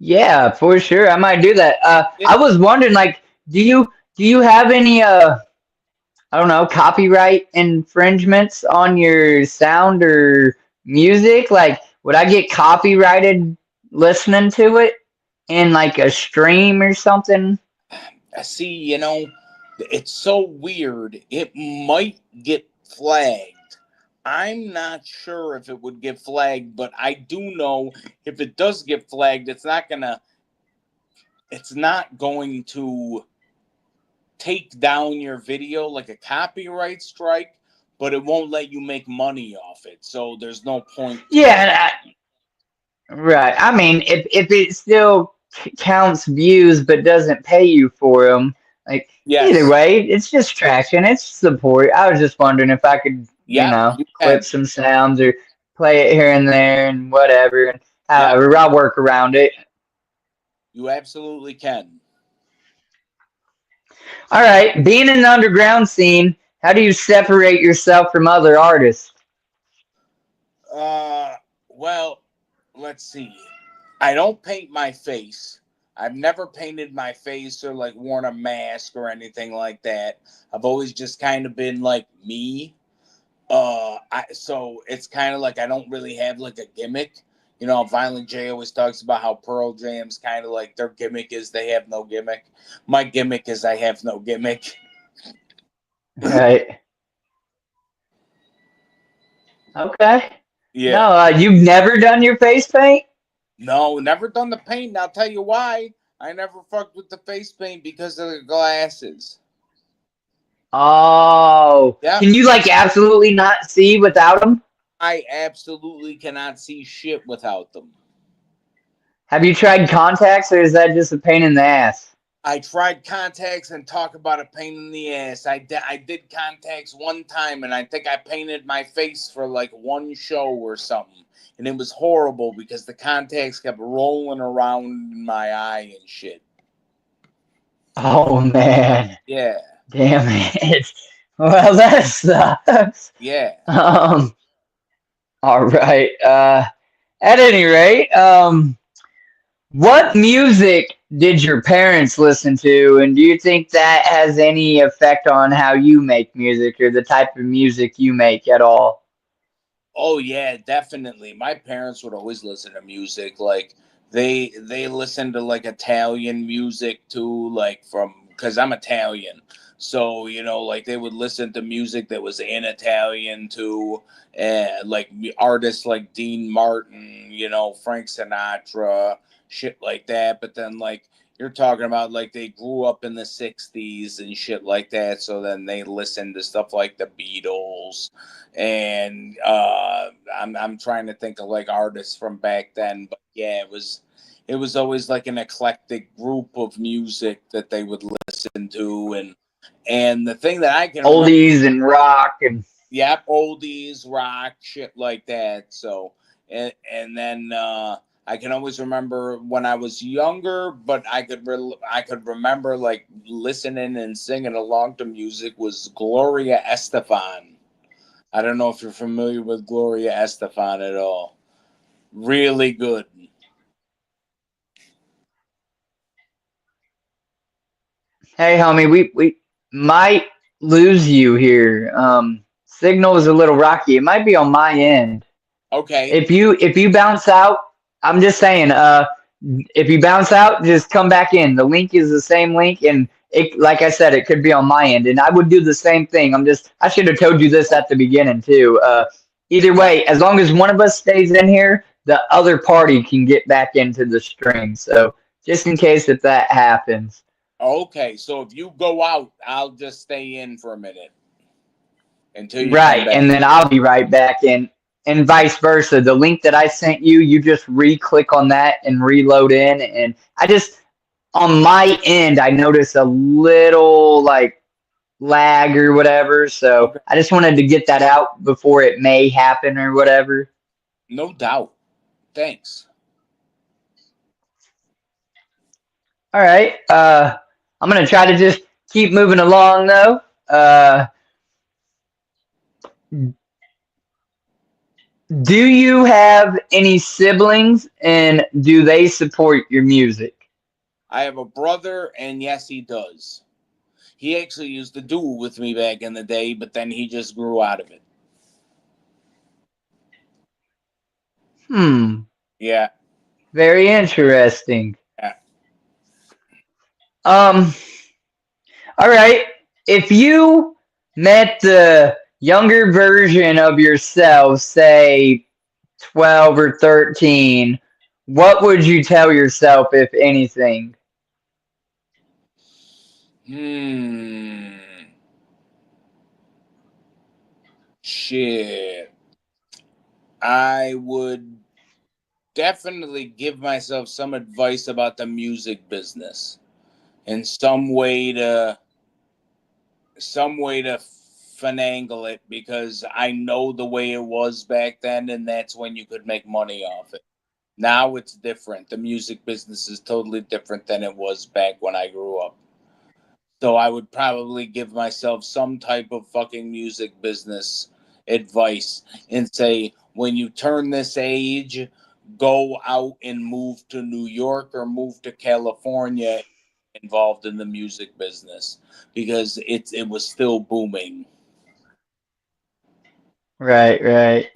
Yeah, for sure. I might do that. Yeah. I was wondering, like, do you have any I don't know, copyright infringements on your sound or music? Like, would I get copyrighted listening to it in like a stream or something? I see. It's so weird. It might get flagged. I'm not sure if it would get flagged, but I do know if it does get flagged, it's not going to take down your video like a copyright strike, but it won't let you make money off it. So there's no point to it. Yeah, right. I mean, if it still counts views but doesn't pay you for them, like either Yes. way, it's just traction. It's support. I was just wondering if I could, Yep, you clip can. some sounds or play it here and there and whatever. And Yep, however, I'll work around it. you absolutely can. All right. Being in the underground scene, how do you separate yourself from other artists? Uh, well, let's see. I don't paint my face. I've never painted my face or like worn a mask or anything like that. I've always just kind of been like me. So it's kind of like I don't really have like a gimmick. You know, Violent J always talks about how Pearl Jam's kind of like their gimmick is they have no gimmick. My gimmick is I have no gimmick. Right. Okay. Yeah. No, you've never done your face paint? No, never done the paint. And I'll tell you why. I never fucked with the face paint because of the glasses. Oh, Yep. can you like absolutely not see without them? I absolutely cannot see shit without them. Have you tried contacts, or is that just a pain in the ass? I tried contacts and talk about a pain in the ass. I did contacts one time, and I think I painted my face for like one show or something. And it was horrible because the contacts kept rolling around in my eye and shit. Oh man, Yeah. damn it. Well, that sucks. Yeah. Um, all right. At any rate, what music did your parents listen to, and do you think that has any effect on how you make music or the type of music you make at all? Oh yeah, definitely. My parents would always listen to music. Like they listened to like Italian music too, like from because I'm Italian. So, you know, like they would listen to music that was in Italian too, and like artists like Dean Martin, you know, Frank Sinatra, shit like that. But then like you're talking about like they grew up in the 60s and shit like that, so then they listened to stuff like the Beatles and I'm trying to think of like artists from back then, but yeah, it was always like an eclectic group of music that they would listen to, and the thing that I can remember, Oldies and rock and yep, oldies, rock, shit like that. So and then I can always remember when I was younger, but I could remember like listening and singing along to music was Gloria Estefan. I don't know if you're familiar with Gloria Estefan at all. Really good. hey, homie, we might lose you here. Signal is a little rocky. It might be on my end. Okay. If you bounce out, I'm just saying. If you bounce out, just come back in. The link is the same link, and it, like I said, it could be on my end, and I would do the same thing. I should have told you this at the beginning too. Either Yeah. way, as long as one of us stays in here, the other party can get back into the stream. So just in case if that happens. Okay. So if you go out, I'll just stay in for a minute until you come Right, and back. then I'll be right back in, and vice versa. The link that I sent you, you just re-click on that and reload in. And I just, on my end, I noticed a little like lag or whatever. So Okay. I just wanted to get that out before it may happen or whatever. No doubt. Thanks. All right. I'm gonna try to just keep moving along though. Uh, do you have any siblings, and do they support your music? I have a brother, and yes, he does. He actually used to duel with me back in the day, but then he just grew out of it. Hmm. Yeah. Very interesting. Yeah. Um. All right. if you met the younger version of yourself, say 12 or 13, what would you tell yourself, if anything? Hmm. Shit. I would definitely give myself some advice about the music business and some way to finagle it, because I know the way it was back then, and that's when you could make money off it. Now it's different. The music business is totally different than it was back when I grew up. So I would probably give myself some type of fucking music business advice and say, when you turn this age, go out and move to New York or move to California involved in the music business, because it was still booming. Right, right.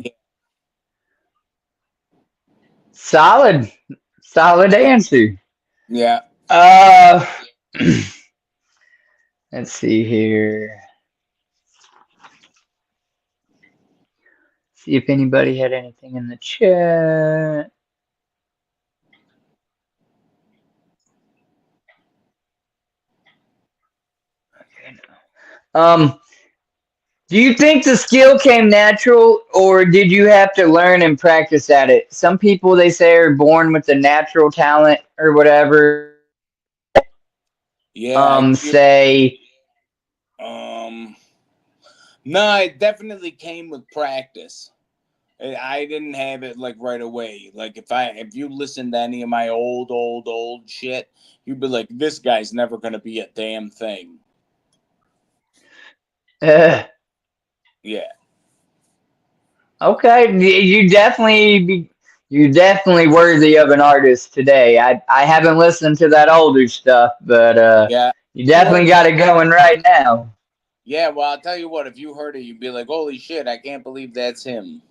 Solid, solid answer. Yeah. Uh, let's see here. See if anybody had anything in the chat. Okay, no. Do you think the skill came natural, or did you have to learn and practice at it? Some people, they say, are born with the natural talent or whatever. Yeah, I feel Say, um no, it definitely came with practice. I didn't have it like right away. Like if you listen to any of my old shit, you'd be like, this guy's never gonna be a damn thing. uh, Yeah. okay, you're definitely worthy of an artist today. I haven't listened to that older stuff, but Yeah. you Well, definitely got it going right now. yeah, well, I'll tell you what, if you heard it, you'd be like, holy shit, I can't believe that's him.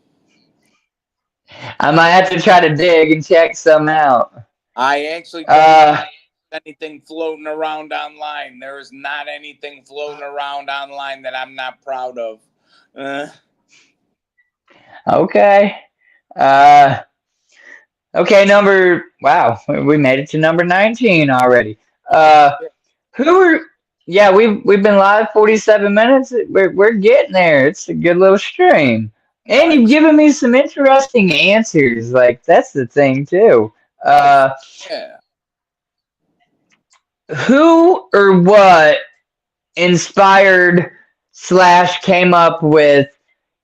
I might have to try to dig and check some out. I actually don't think Uh, anything floating around online. There is not anything floating around online that I'm not proud of. Uh, okay. Uh, okay, wow, we made it to number 19 already. Uh, who are, yeah, we've been live 47 minutes. We're getting there. It's a good little stream. And you've nice. given me some interesting answers. Like, that's the thing, too. Oh, Uh, yeah. who or what inspired slash came up with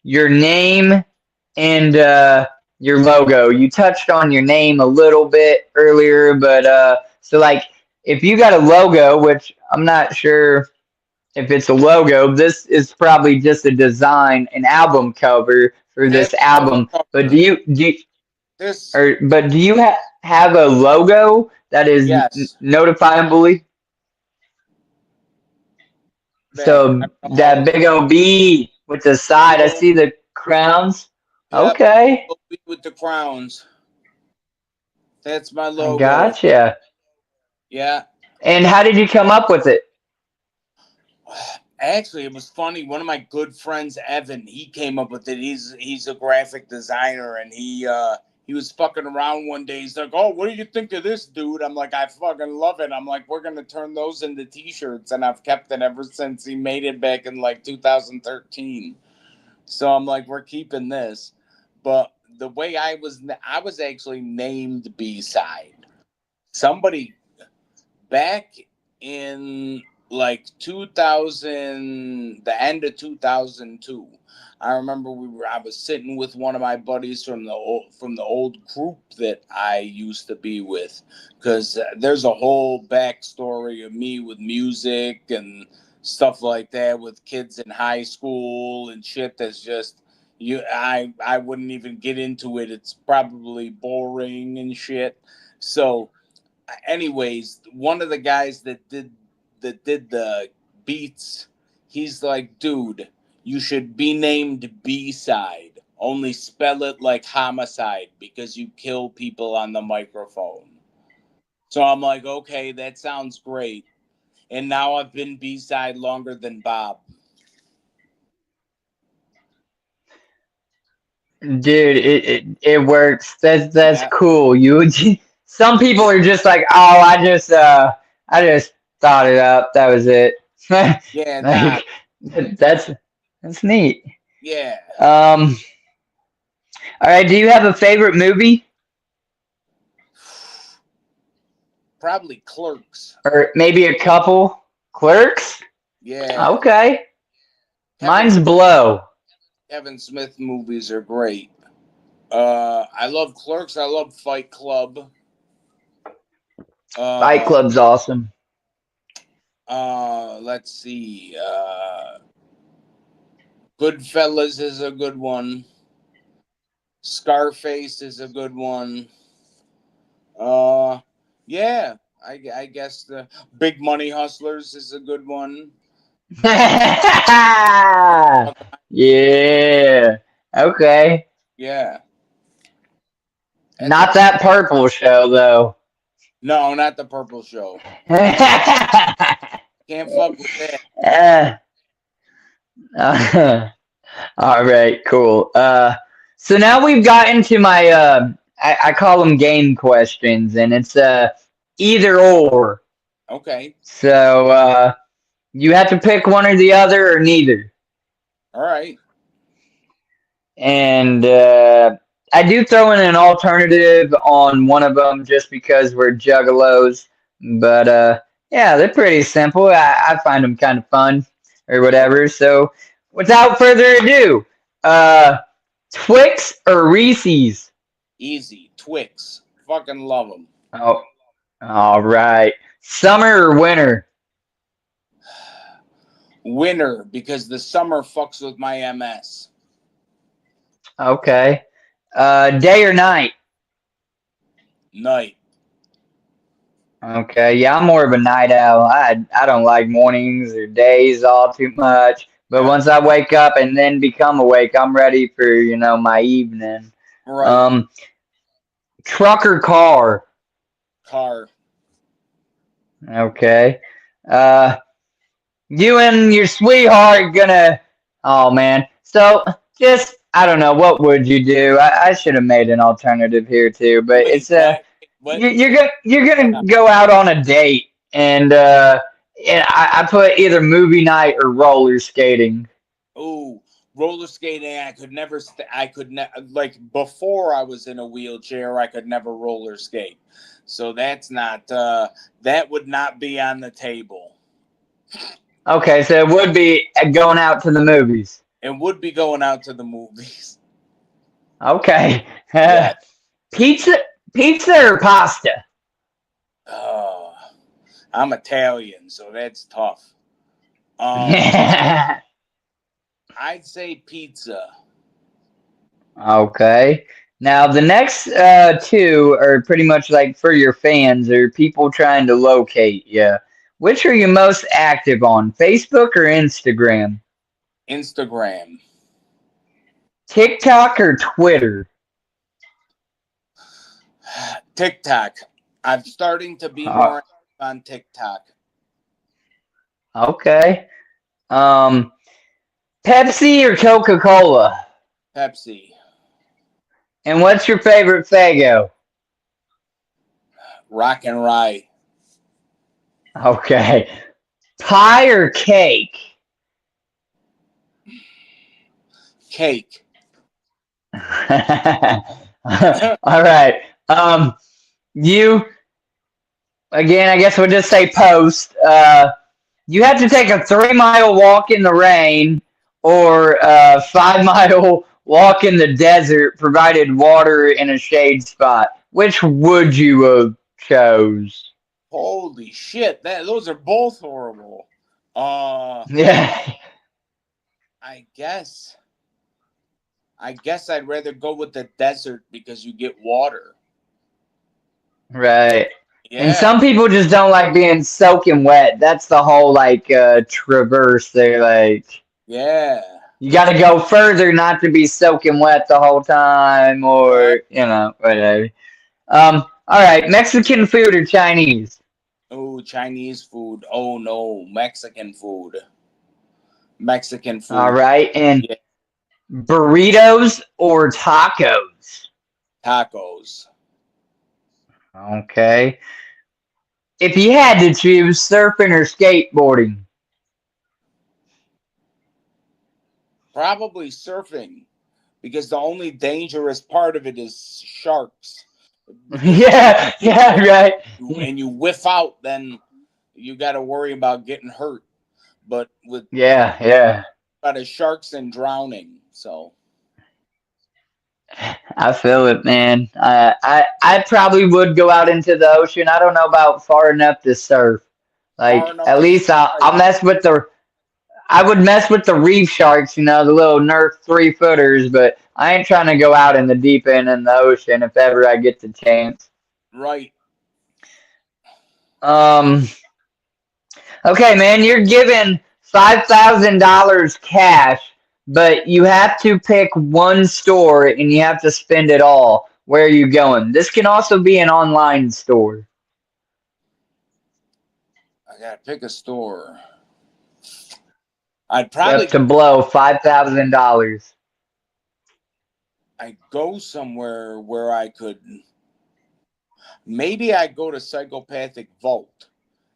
your name and your logo? You touched on your name a little bit earlier, but so like if you got a logo, which I'm not sure if it's a logo, this is probably just a design, an album cover for Yeah, this album. But cover. This, do you have a logo that is yes. notifiably? Man, I So don't know how that big old B with the side, big I old, see the crowns. yep, Okay, with the crowns. That's my I logo. gotcha. Yeah. And how did you come up with it? Actually, it was funny. One of my good friends, Evan, he came up with it. He's a graphic designer, and he was fucking around one day. He's like, "Oh, what do you think of this, dude?" I'm like, "I fucking love it." I'm like, "We're gonna turn those into T-shirts," and I've kept it ever since. He made it back in like 2013. So I'm like, "We're keeping this." But the way I was actually named B-cide. Somebody back in like 2000, the end of 2002, I remember I was sitting with one of my buddies from the old group that I used to be with, because there's a whole backstory of me with music and stuff like that, with kids in high school and shit that's just, I wouldn't even get into it. It's probably boring and shit. So anyways, one of the guys that did the beats, he's like, dude, you should be named B-cide. Only spell it like homicide, because you kill people on the microphone. So I'm like, okay, that sounds great. and now I've been B-side longer than Bob. Dude, it works. That's Yeah, cool. You some people are just like, oh, I just thought it up. That was it. yeah, nah, Like that's that's neat. yeah. Um, all right. Do you have a favorite movie Probably Clerks. or maybe a couple? Clerks. Yeah, Okay. Kevin Mine's Blow. Kevin Smith movies are great. I love Clerks. I love Fight Club. Fight Uh, Club's awesome. let's see. Goodfellas is a good one. Scarface is a good one. Uh, yeah, I guess the Big Money Hustlers is a good one. Yeah. Okay. Yeah, that's a Not that purple show though. no, not the Purple Show. Can't fuck with that. uh, all right, cool. So now we've gotten to my I call them game questions, and it's either or. Okay, So you have to pick one or the other or neither. all right. And I do throw in an alternative on one of them just because we're juggalos. But yeah, they're pretty simple. I find them kind of fun or whatever. So without further ado, uh, Twix or Reese's? Easy. Twix. Fucking love them. Oh, all right. Summer or winter? Winter, because the summer fucks with my MS. Okay. Day or night? Night. Okay, yeah, I'm more of a night owl. I don't like mornings or days all too much. But Yeah. once I wake up and then become awake, I'm ready for, my evening. Right. Um, Truck or car? Car. Okay. Uh, you and your sweetheart gonna. Oh man. So just I don't know. What would you do? I should have made an alternative here too, but Wait, it's what? What? you're gonna go out on a date and I put either movie night or roller skating. Ooh, roller skating. I could never. I could like before I was in a wheelchair. I could never roller skate. So that's not. That would not be on the table. Okay, so it would be going out to the movies. It would be going out to the movies. Okay. Yeah. Pizza, pizza or pasta? Oh, I'm Italian, so that's tough. Okay. I'd say pizza. Now the next two are pretty much like for your fans or people trying to locate you. Which are you most active on, Facebook or Instagram? Instagram. TikTok or Twitter? TikTok. I'm starting to be Uh, more on TikTok. okay. Um, Pepsi or Coca-Cola? Pepsi. And what's your favorite Fago? Rock and Rye. Okay. Pie or cake? Cake. All right. You again. I guess we'll just say post. You have to take a 3 mile walk in the rain or a 5 mile walk in the desert, provided water in a shade spot. Which would you have chose? Holy shit. Those are both horrible. Yeah. I guess. I guess I'd rather go with the desert because you get water. Right. And Yeah. some people just don't like being soaking wet. That's the whole like traverse. They're like, Yeah. you got to go further not to be soaking wet the whole time, Right. or whatever. All right, Mexican food or Chinese? Oh, Chinese food. Oh no, Mexican food. Mexican All food. right, and Yeah, burritos or tacos? tacos. Okay. If you had to choose surfing or skateboarding. Probably surfing because the only dangerous part of it is sharks. Because Yeah, yeah, right. and you whiff out, then you got to worry about getting hurt. But with Yeah, yeah. by the sharks and drowning, so I feel it, man. I probably would go out into the ocean. I don't know about far enough to surf. far Like enough at to least right. I'll mess with the I would mess with the reef sharks, the little Nerf 3 footers, but I ain't trying to go out in the deep end in the ocean if ever I get the chance. Right. Um, okay, man, you're given $5,000 cash, but you have to pick one store and you have to spend it all. Where are you going? This can also be an online store. I gotta pick a store. I'd You have probably to blow $5,000. I'd go somewhere where I could. Maybe I'd go to Psychopathic Vault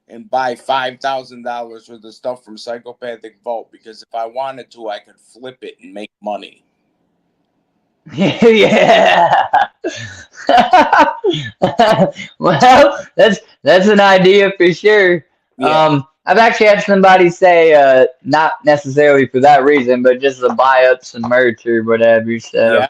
and buy $5,000 worth of stuff from Psychopathic Vault because if I wanted to, I could flip it and make money. Yeah. Well, that's an idea for sure. Yeah. I've actually had somebody say, not necessarily for that reason, but just to buy up some merch or whatever. So Yeah.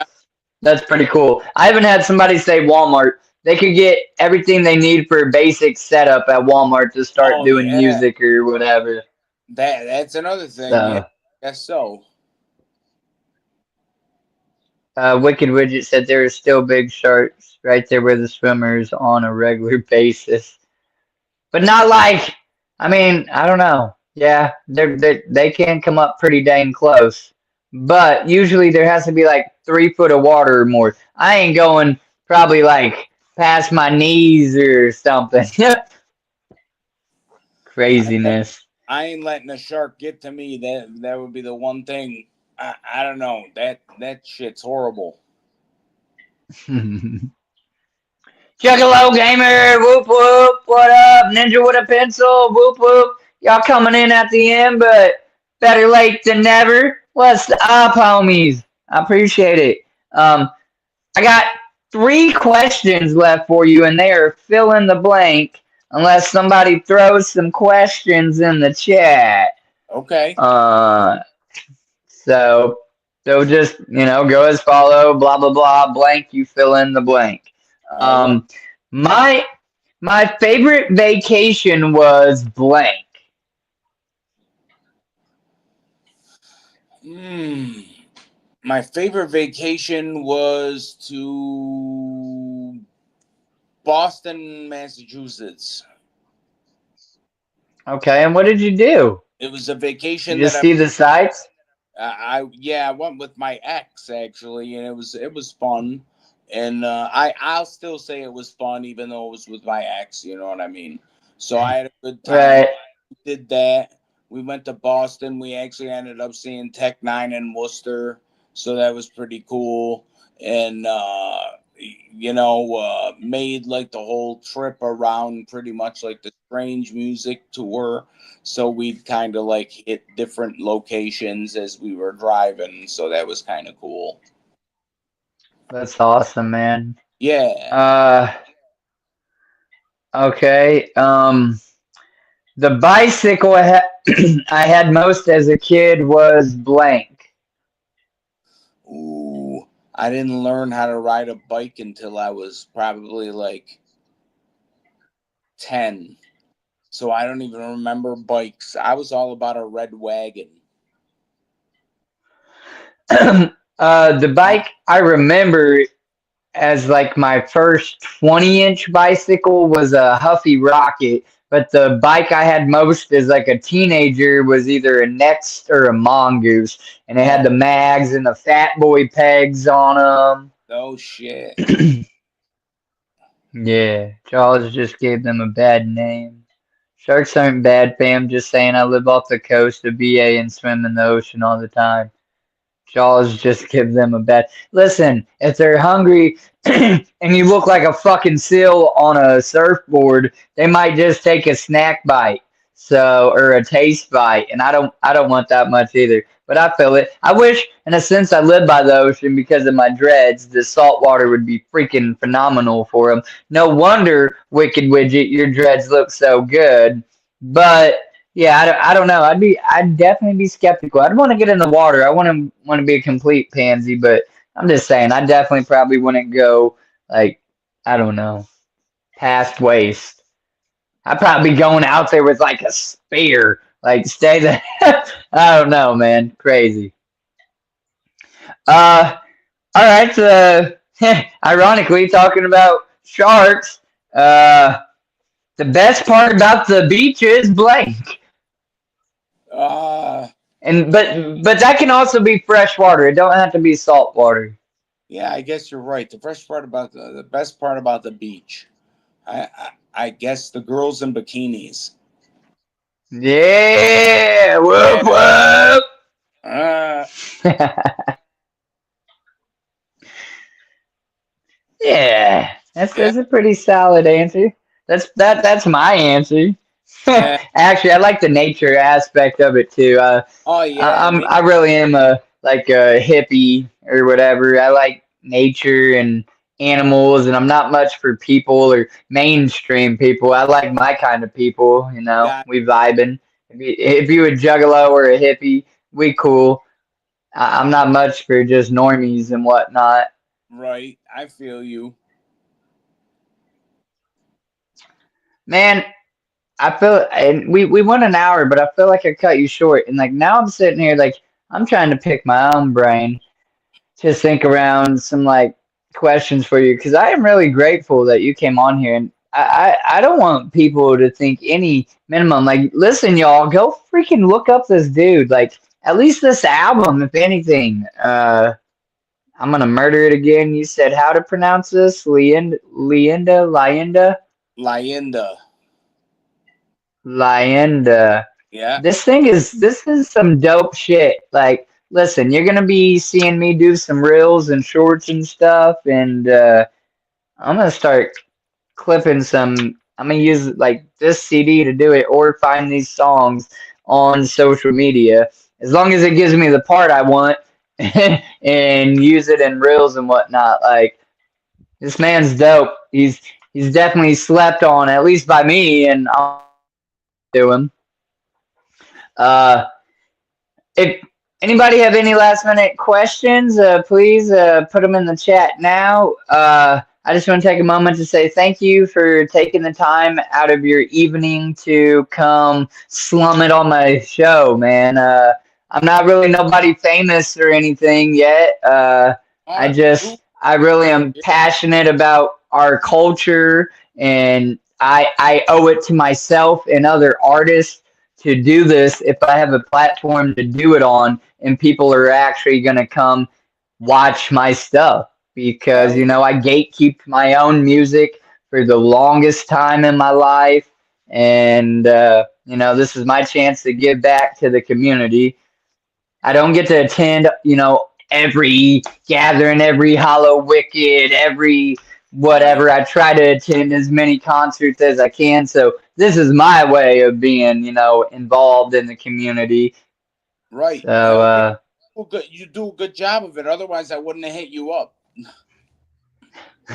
that's pretty cool. I haven't had somebody say Walmart. They could get everything they need for a basic setup at Walmart to start Oh doing yeah. music or whatever. That's another thing. Yeah. So, Guess so. Wicked Widget said there are still big sharks right there where the swimmers on a regular basis. But not like, I mean, I don't know. Yeah, they can come up pretty dang close. But usually there has to be like 3 foot of water or more. I ain't going probably like past my knees or something. I, Craziness. I ain't letting a shark get to me. That would be the one thing. I don't know. That shit's horrible. Juggalo gamer, whoop whoop, what up? Ninja with a pencil, whoop whoop. Y'all coming in at the end, but better late than never. What's up, homies? I appreciate it. I got 3 questions left for you, and they are fill in the blank unless somebody throws some questions in the chat. Okay. Uh, so just go as follow. Blah blah blah. Blank. You fill in the blank. All right. Um, my my favorite vacation was blank. Hmm. My favorite vacation was to Boston, Massachusetts. Okay, and what did you do? It was a You vacation that just see the sights? I went with my ex actually, and it was fun. And I'll still say it was fun, even though it was with my ex. You know what I mean? So I had a good time. Right. Did that. We went to Boston. We actually ended up seeing Tech Nine in Worcester, so that was pretty cool. And made like the whole trip around pretty much like the Strange Music tour. So we'd kind of like hit different locations as we were driving. So that was kind of cool. That's awesome, man. Yeah. Uh, okay. The bicycle I had most as a kid was blank. Ooh, I didn't learn how to ride a bike until I was probably like 10. So I don't even remember bikes. I was all about a red wagon. The bike I remember as like my first 20-inch bicycle was a Huffy Rocket, but the bike I had most as like a teenager was either a Next or a Mongoose, and it had Oh, the mags and the Fat Boy pegs on no shit. them. Yeah, Charles just gave them a bad name. Sharks aren't bad, fam. Just saying, I live off the coast of BA and swim in the ocean all the time. Jaws just give them a bad. Listen, if they're hungry and you look like a fucking seal on a surfboard, they might just take a snack bite, so or a taste bite, and I don't want that much either. But I feel it. I wish, in a sense, I live by the ocean because of my dreads. The salt water would be freaking phenomenal for them. No wonder, Wicked Widget, your dreads look so good. But yeah, I don't know. I'd definitely be skeptical. I'd want to get in the water. I want to be a complete pansy, but I'm just saying, I definitely probably wouldn't go like I don't know, past waist. I'd probably be going out there with like a spear, like stay there. I don't know, man, crazy. Uh, all right. Ironically, talking about sharks. Uh, the best part about the beach is blank. Uh, And but that can also be fresh water. It don't have to be salt water. yeah, I guess you're right. The first part about the best part about the beach, I guess the girls in bikinis. Yeah, whoop Yeah. whoop. Uh, Yeah, yeah. that's a pretty solid answer. That's my answer. Yeah. Actually, I like the nature aspect of it too. Oh yeah. I really am a like a hippie or whatever. I like nature and animals, and I'm not much for people or mainstream people. I like my kind of people. You know, Yeah. we vibing. If you a juggalo or a hippie, we cool. I'm not much for just normies and whatnot. Right. I feel you. Man, I feel and we went an hour, but I feel like I cut you short. And like now I'm sitting here like I'm trying to pick my own brain to think around some like questions for you because I am really grateful that you came on here and I don't want people to think any minimum like listen y'all go freaking look up this dude like at least this album if anything I'm gonna murder it again you said how to pronounce this Leyenda Lyinda. Leyenda. Yeah. This is some dope shit. Like, listen, you're gonna be seeing me do some reels and shorts and stuff, and I'm gonna start clipping some. I'm gonna use like this CD to do it, or find these songs on social media. As long as it gives me the part I want, and use it in reels and whatnot. Like this man's dope. He's definitely slept on, at least by me, and I'll do him. Uh, if anybody have any last minute questions, please put them in the chat now. I just want to take a moment to say thank you for taking the time out of your evening to come slum it on my show, man. I'm not really nobody famous or anything yet. Oh, I really am passionate about our culture, and I owe it to myself and other artists to do this if I have a platform to do it on and people are actually going to come watch my stuff because hell you yeah. know I gatekeep my own music for the longest time in my life and you know this is my chance to give back to the community. I don't get to attend, you know, every gathering, every Hollow Wicked, every Right. whatever. I try to attend as many concerts as I can. So this is my way of being, you know, involved in the community. Right. So Hell yeah. Well, good. You do a good job of it. Otherwise, I wouldn't have hit you up.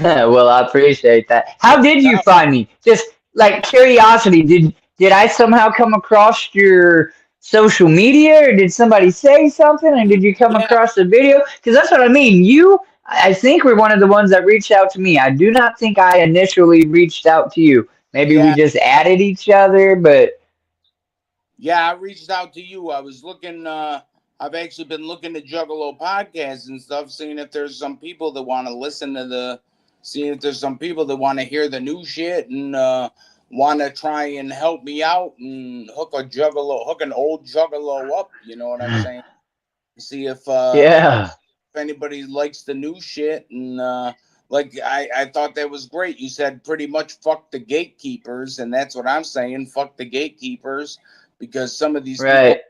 well, I appreciate that. How did you Now, find me? Just like curiosity, did I somehow come across your social media, or did somebody say something, and did you come yeah. across the video? Because that's what I mean. I think, were one of the ones that reached out to me. I do not think I initially reached out to you. Maybe we Yeah. just added each other, but Yeah. I reached out to you. I was looking. I've actually been looking at Juggalo podcasts and stuff, seeing if there's some people that want to listen to seeing if there's some people that want to hear the new shit and want to try and help me out and hook an old Juggalo up. You know what I'm saying? See if yeah. anybody likes the new shit and Like I thought that was great. You said pretty much fuck the gatekeepers, and that's what I'm saying. Fuck the gatekeepers, because some of these people Right.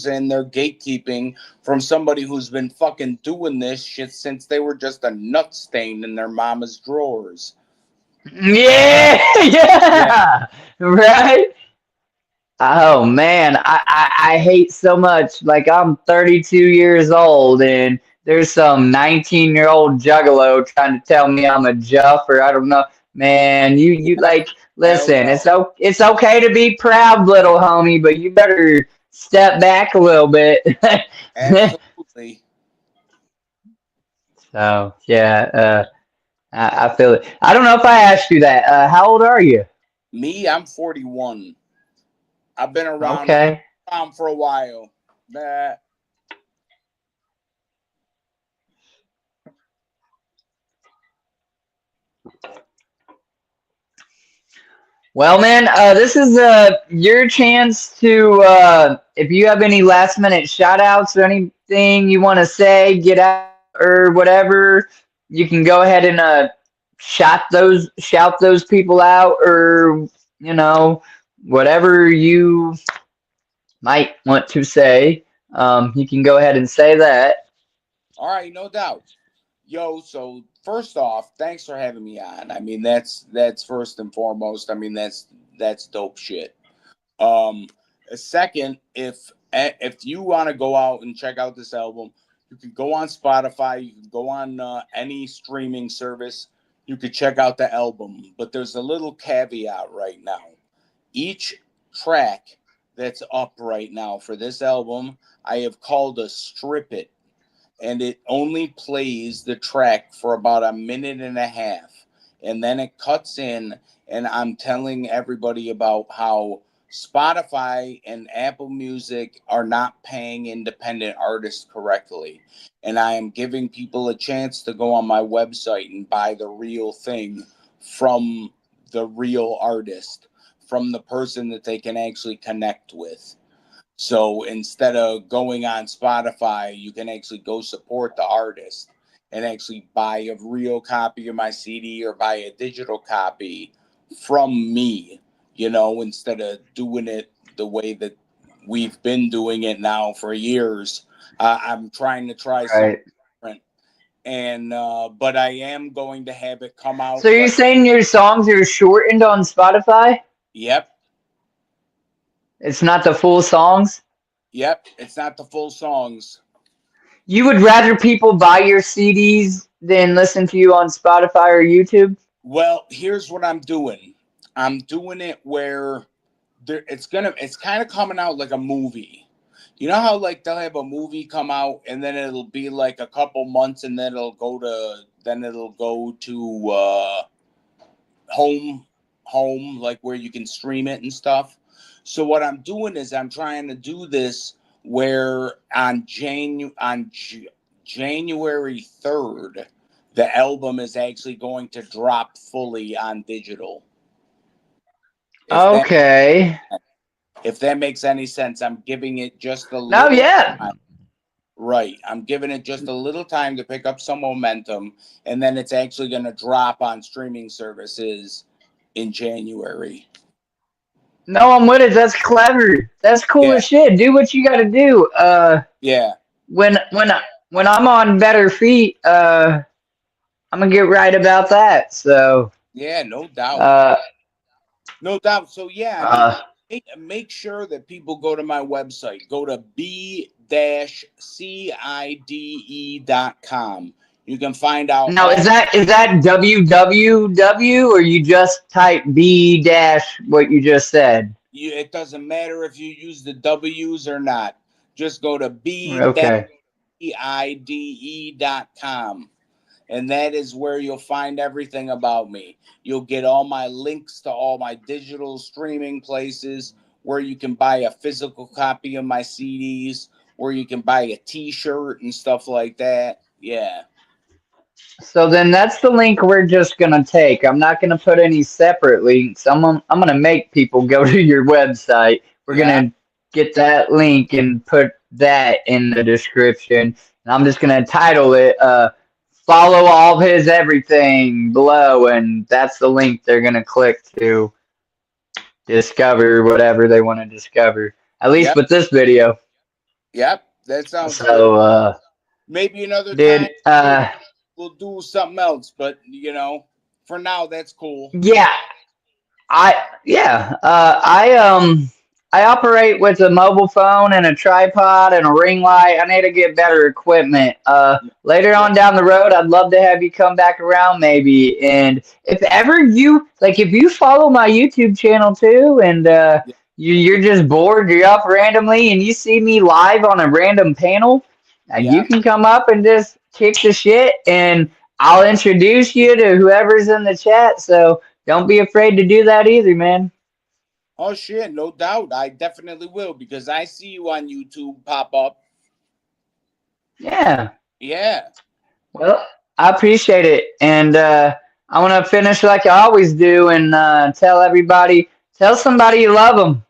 and they're gatekeeping from somebody who's been fucking doing this shit since they were just a nut stain in their mama's drawers. Yeah, Yeah. yeah, right. Oh man, I hate so much. Like I'm 32 years old, and there's some 19-year-old juggalo trying to tell me I'm a juff or I don't know. Man, you like Hell listen. no. It's okay to be proud, little homie, but you better step back a little bit. Absolutely. So yeah, I feel it. I don't know if I asked you that. How old are you? Me, I'm 41. I've been Okay. around for a while. That Well, man, this is your chance to, if you have any last minute shout outs or anything you want to say, get out or whatever, you can go ahead and shout those people out or, you know, whatever you might want to say. You can go ahead and say that. all right, no doubt. Yo, so first off, thanks for having me on. I mean, that's first and foremost. I mean, that's dope shit. Um, second, if you want to go out and check out this album, you can go on Spotify. You can go on any streaming service. You could check out the album, but there's a little caveat right now. Each track that's up right now for this album, I have called a strip it, and it only plays the track for about a minute and a half, and then it cuts in, and I'm telling everybody about how Spotify and Apple Music are not paying independent artists correctly, and I am giving people a chance to go on my website and buy the real thing from the real artist, from the person that they can actually connect with. So instead of going on Spotify, you can actually go support the artist and actually buy a real copy of my CD or buy a digital copy from me, instead of doing it the way that we've been doing it now for years. I'm trying to try something Right. different. And, but I am going to have it come out So you're right. saying your songs are shortened on Spotify? Yep. It's not the full songs? Yep. It's not the full songs. You would rather people buy your CDs than listen to you on Spotify or YouTube? Well, here's what I'm doing. I'm doing it where it's kind of coming out like a movie. You know how like they'll have a movie come out and then it'll be like a couple months and then it'll go to home like where you can stream it and stuff. So what I'm doing is I'm trying to do this where January 3rd the album is actually going to drop fully on digital. If that Okay. if that makes any sense, I'm giving it just a No, little yeah. time. Right. I'm giving it just a little time to pick up some momentum, and then it's actually going to drop on streaming services in January. No, I'm with it. That's clever. That's cool Yeah. as shit. Do what you got to do. Yeah. When I'm on better feet, I'm gonna get right about that. So, Yeah, no doubt. uh, No doubt. So yeah, I mean, uh, make sure that people go to my website. Go to b-cide.com. You can find out now all. is that www or you just type b dash what you just said? It doesn't matter if you use the W's or not. Just go to Okay. b-cide.com. And that is where you'll find everything about me. You'll get all my links to all my digital streaming places where you can buy a physical copy of my CDs, where you can buy a t-shirt and stuff like that. Yeah. So then that's the link we're just gonna take. I'm not gonna put any separate links. I'm gonna make people go to your website. We're Yeah. gonna get that link and put that in the description. And I'm just gonna title it follow all of his everything below, and that's the link they're gonna click to discover whatever they want to discover. At least Yep. with this video. Yep. That sounds good. So, Maybe another dude, time we'll do something else, but for now that's cool. yeah, I operate with a mobile phone and a tripod and a ring light. I need to get better equipment. Later Yeah. on down the road, I'd love to have you come back around maybe. And if ever if you follow my YouTube channel too, and Yeah. you're just bored, you're up randomly, and you see me live on a random panel, you Yeah. can come up and just kick the shit, and I'll introduce you to whoever's in the chat. So don't be afraid to do that either, man. Oh shit, no doubt. I definitely will because I see you on YouTube pop up. Yeah. Yeah. Well, I appreciate it. And I want to finish like I always do and tell somebody you love them.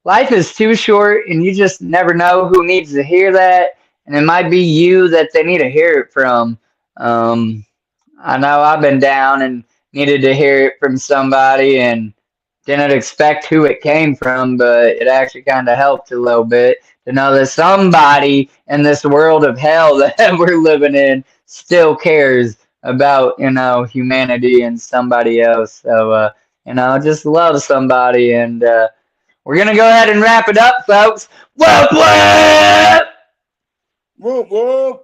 Life is too short, and you just never know who needs to hear that. And it might be you that they need to hear it from. Um, I know I've been down and needed to hear it from somebody and didn't expect who it came from, but it actually kind of helped a little bit to know that somebody in this world of hell that we're living in still cares about, humanity and somebody else. So, just love somebody. And we're going to go ahead and wrap it up, folks. Whoop, whoop! Whoa, whoa.